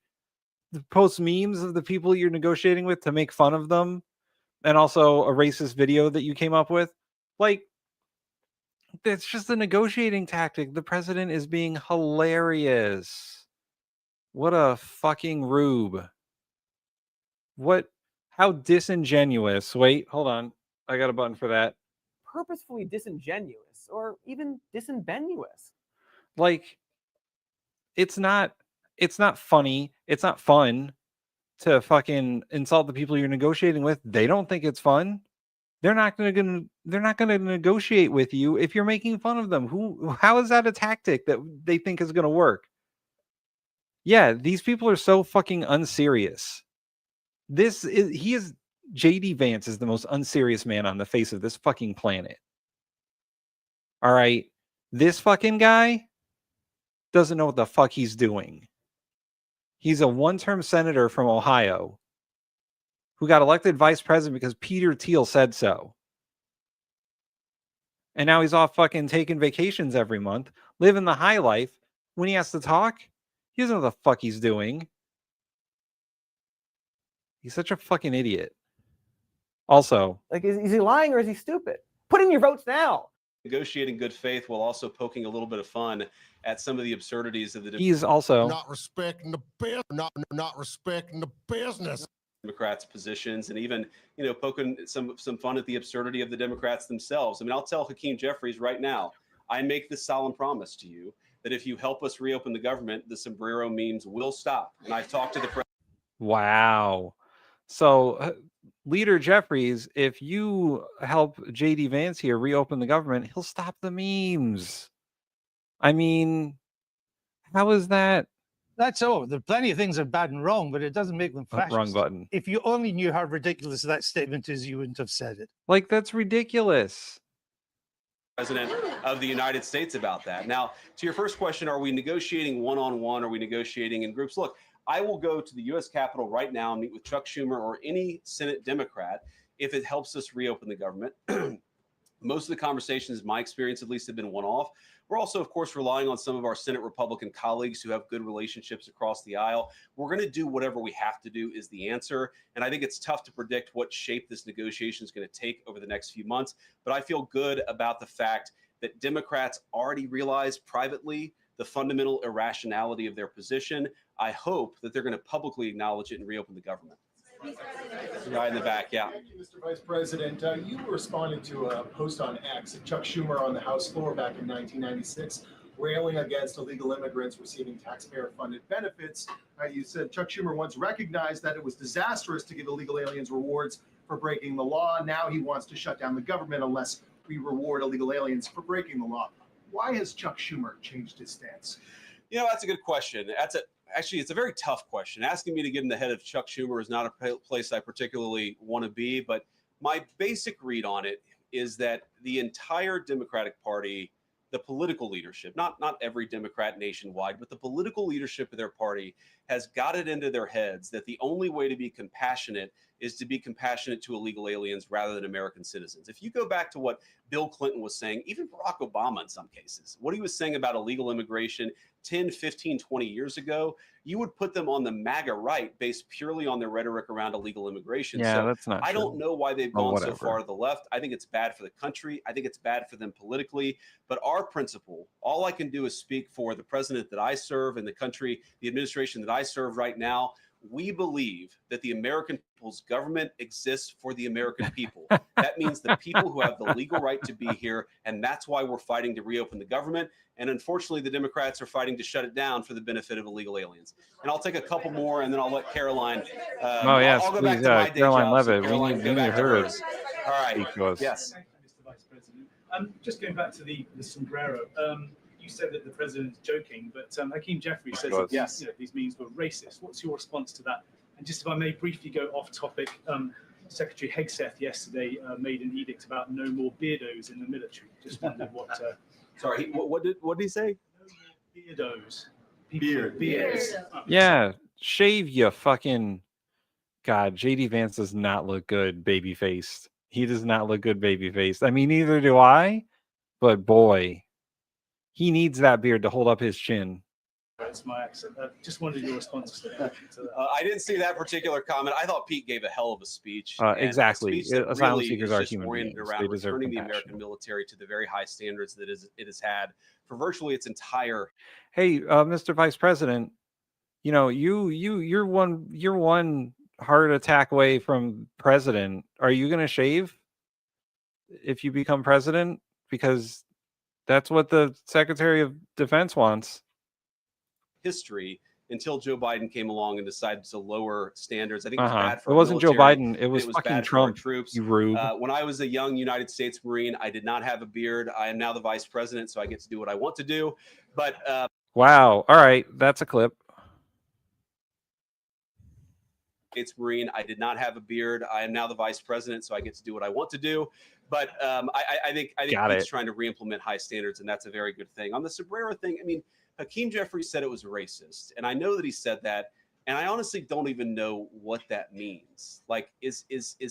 Post memes of the people you're negotiating with to make fun of them, and also a racist video that you came up with. Like, That's just a negotiating tactic. The president is being hilarious. What a fucking rube. What? How disingenuous. Wait, hold on. I got a button for that. Purposefully disingenuous or even disingenuous. Like, it's not funny. It's not fun to fucking insult the people you're negotiating with. They don't think it's fun. They're not gonna negotiate with you if you're making fun of them. How is that a tactic that they think is gonna work? Yeah, these people are so fucking unserious. JD Vance is the most unserious man on the face of this fucking planet. All right. This fucking guy doesn't know what the fuck he's doing. He's a one-term senator from Ohio who got elected vice president because Peter Thiel said so. And now he's off fucking taking vacations every month, living the high life. When he has to talk, he doesn't know what the fuck he's doing. He's such a fucking idiot. Also, Like, is he lying or is he stupid? Put in your votes now. Negotiating good faith while also poking a little bit of fun at some of the absurdities of the he's also not respecting the not respecting the business. Democrats' positions, and even poking some fun at the absurdity of the Democrats themselves. I mean, I'll tell Hakeem Jeffries right now, I make this solemn promise to you that if you help us reopen the government, the sombrero memes will stop. And I've talked to the president. Wow. So, Leader Jeffries, if you help JD Vance here reopen the government, he'll stop the memes. I mean, how is that? That's all. There are plenty of things that are bad and wrong, but it doesn't make them fascist. Wrong button. If you only knew how ridiculous that statement is, you wouldn't have said it. Like, that's ridiculous. President of the United States about that. Now, to your first question, are we negotiating one-on-one? Are we negotiating in groups? Look, I will go to the U.S. Capitol right now and meet with Chuck Schumer or any Senate Democrat if it helps us reopen the government. Most of the conversations, in my experience at least, have been one-off. We're also, of course, relying on some of our Senate Republican colleagues who have good relationships across the aisle. We're going to do whatever we have to do is the answer. And I think it's tough to predict what shape this negotiation is going to take over the next few months. But I feel good about the fact that Democrats already realize privately the fundamental irrationality of their position. I hope that they're going to publicly acknowledge it and reopen the government. Right in the back, yeah. Thank you, Mr. Vice President. You responded to a post on X of Chuck Schumer on the House floor back in 1996, railing against illegal immigrants receiving taxpayer-funded benefits. You said Chuck Schumer once recognized that it was disastrous to give illegal aliens rewards for breaking the law. Now he wants to shut down the government unless we reward illegal aliens for breaking the law. Why has Chuck Schumer changed his stance? That's a good question. Actually, it's a very tough question. Asking me to get in the head of Chuck Schumer is not a place I particularly want to be, but my basic read on it is that the entire Democratic Party, the political leadership, not every Democrat nationwide, but the political leadership of their party has got it into their heads that the only way to be compassionate is to be compassionate to illegal aliens rather than American citizens. If you go back to what Bill Clinton was saying, even Barack Obama in some cases, what he was saying about illegal immigration 10, 15, 20 years ago, you would put them on the MAGA right based purely on their rhetoric around illegal immigration. Yeah, so that's not I true. don't know why they've Oh, gone so whatever. far to the left. I think it's bad for the country. I think it's bad for them politically. But our principle, all I can do is speak for the president that I serve and the country, the administration that I serve right now. We believe that the American people's government exists for the American people. That means the people who have the legal right to be here, and that's why we're fighting to reopen the government. And unfortunately, the Democrats are fighting to shut it down for the benefit of illegal aliens. And I'll take a couple more, and then I'll let Caroline. Oh, yes, I'll go back please, to my day Caroline job, so Levitt. Caroline We can go need back to her hers. All right. speak to us. Yes. Thank you, Mr. Vice President. Just going back to the sombrero. You said that the president's joking, but Hakeem Jeffries says that Yes. these memes were racist. What's your response to that? And just if I may briefly go off topic, Secretary Hegseth yesterday made an edict about no more beardos in the military. Just wondered what. Sorry, what did he say? No more beardos. Beards. Yeah, shave you fucking. God, JD Vance does not look good baby faced. He does not look good baby faced. I mean, neither do I, but boy, he needs that beard to hold up his chin. It's my accent. Just wanted your response to that. I didn't see that particular comment. I thought Pete gave a hell of a speech. and Exactly. A speech that Asylum really seekers is are just human oriented beings. around They deserve returning the compassion. American military to the very high standards that it has had for virtually its entire. Hey, Mr. Vice President, you know, you're one heart attack away from president. Are you going to shave if you become president? Because that's what the Secretary of Defense wants. History until Joe Biden came along and decided to lower standards. I think it was bad for It our wasn't Joe military, Biden. It and was fucking bad for our Trump. troops. You rube. When I was a young United States Marine, I did not have a beard. I am now the vice president, so I get to do what I want to do. But Wow. All right, that's a clip. States Marine, I did not have a beard. I am now the vice president, so I get to do what I want to do. But I think he's trying to re-implement high standards, and that's a very good thing. On the sombrero thing, I mean, Hakeem Jeffries said it was racist, and I know that he said that, and I honestly don't even know what that means. Like, is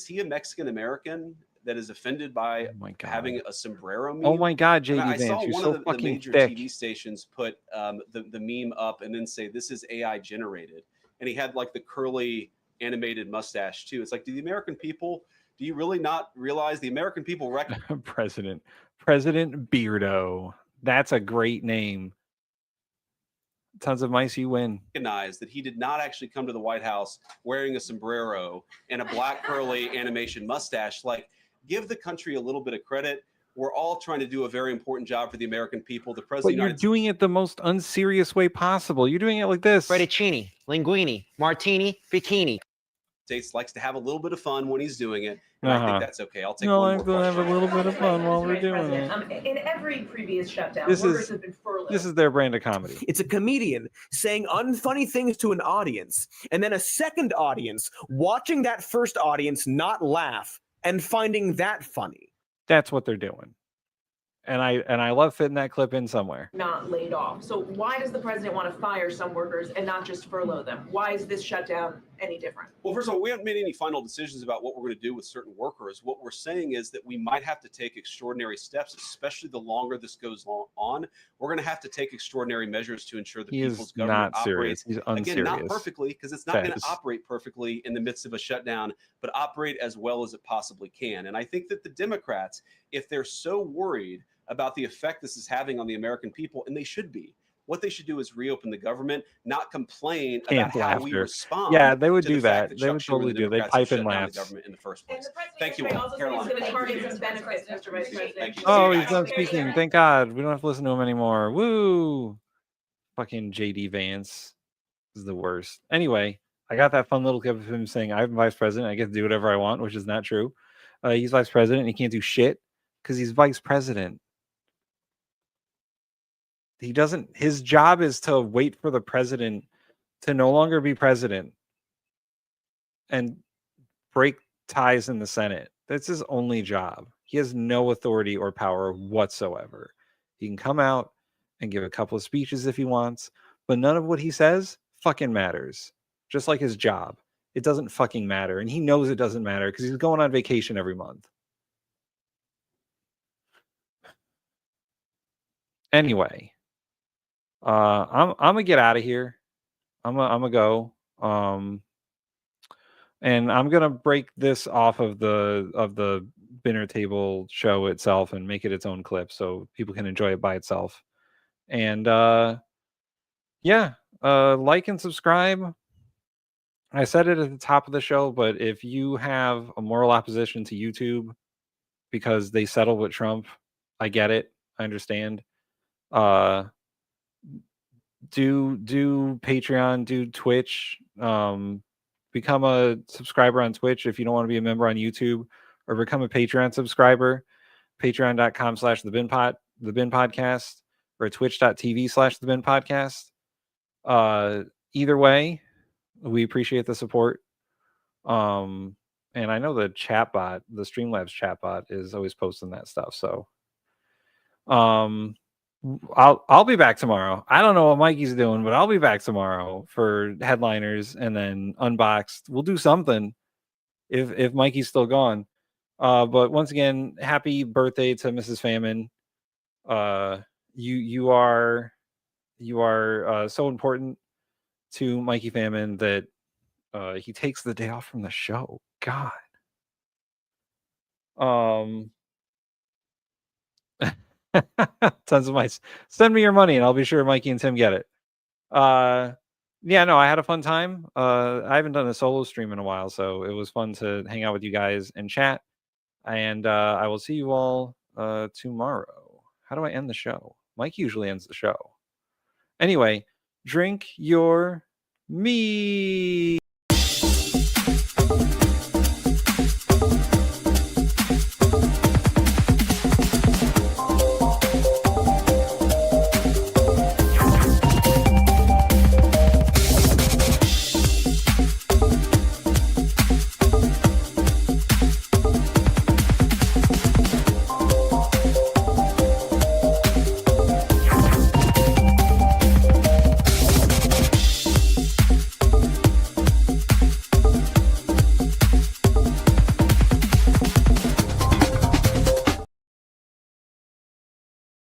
he a Mexican American that is offended by having a sombrero meme? Oh my God, JD I Vance, saw you're one so of the fucking major thick. TV stations put the meme up and then say this is AI generated, and he had like the curly animated mustache too. It's like, do you really not realize the American people President Beardo. That's a great name. Tons of mice, you win. recognize that he did not actually come to the White House wearing a sombrero and a black curly animation mustache? Like, give the country a little bit of credit. We're all trying to do a very important job for the American people. The But president of the you're United doing it the most unserious way possible. You're doing it like this. Fettuccine, linguine, martini, bikini. States likes to have a little bit of fun when he's doing it, and I think that's okay. I'll take No, one I'm more going to have a little bit of fun while we're Vice doing President, it. in every previous shutdown, This workers is have been furloughed. this is their brand of comedy. It's a comedian saying unfunny things to an audience, and then a second audience watching that first audience not laugh and finding that funny. That's what they're doing. And I love fitting that clip in somewhere. Not laid off. So why does the president want to fire some workers and not just furlough them? Why is this shutdown any different? Well, first of all, we haven't made any final decisions about what we're going to do with certain workers. What we're saying is that we might have to take extraordinary steps, especially the longer this goes on. We're going to have to take extraordinary measures to ensure that He is people's government not serious. operates. He's Again, not unserious. perfectly, because it's not going Fez. to operate perfectly in the midst of a shutdown, but operate as well as it possibly can. And I think that the Democrats, if they're so worried about the effect this is having on the American people, and they should be, what they should do is reopen the government, not complain Camp about how we laughter. respond. Yeah, they would to the do fact that. Chuck They would Schumer totally and the do. They Democrats pipe have shut and down laughs. the government in the first place. Thank you, He's all. Caroline. going to target some benefits, Mr. Vice President. Thank you. Oh, he's done speaking. Thank God. We don't have to listen to him anymore. Woo! Fucking JD Vance is the worst. Anyway, I got that fun little clip of him saying, I'm vice president. I get to do whatever I want, which is not true. He's vice president. And he can't do shit because he's vice president. He doesn't, his job is to wait for the president to no longer be president and break ties in the Senate. That's his only job. He has no authority or power whatsoever. He can come out and give a couple of speeches if he wants, but none of what he says fucking matters. Just like his job. It doesn't fucking matter. And he knows it doesn't matter because he's going on vacation every month. Anyway. I'm gonna get out of here. I'm gonna go. And I'm gonna break this off of the Bin-ner table show itself and make it its own clip so people can enjoy it by itself. And yeah, like and subscribe. I said it at the top of the show, but if you have a moral opposition to YouTube because they settled with Trump, I get it. I understand. Do Patreon, do Twitch, become a subscriber on Twitch if you don't want to be a member on YouTube, or become a Patreon subscriber, patreon.com/TheBinPodcast or twitch.tv/TheBinPodcast. Either way, we appreciate the support. And I know the chatbot, the Streamlabs chatbot, is always posting that stuff. So I'll be back tomorrow. I don't know what Mikey's doing, but I'll be back tomorrow for headliners and then unboxed. We'll do something if Mikey's still gone. But once again, happy birthday to Mrs. Famine. You are You are so important to Mikey Famine that he takes the day off from the show. God. Tons of mice. Send me your money and I'll be sure Mikey and Tim get it. Yeah, no, I had a fun time. I haven't done a solo stream in a while, so it was fun to hang out with you guys and chat. And I will see you all tomorrow. How do I end the show? Mike usually ends the show. Anyway, drink your me.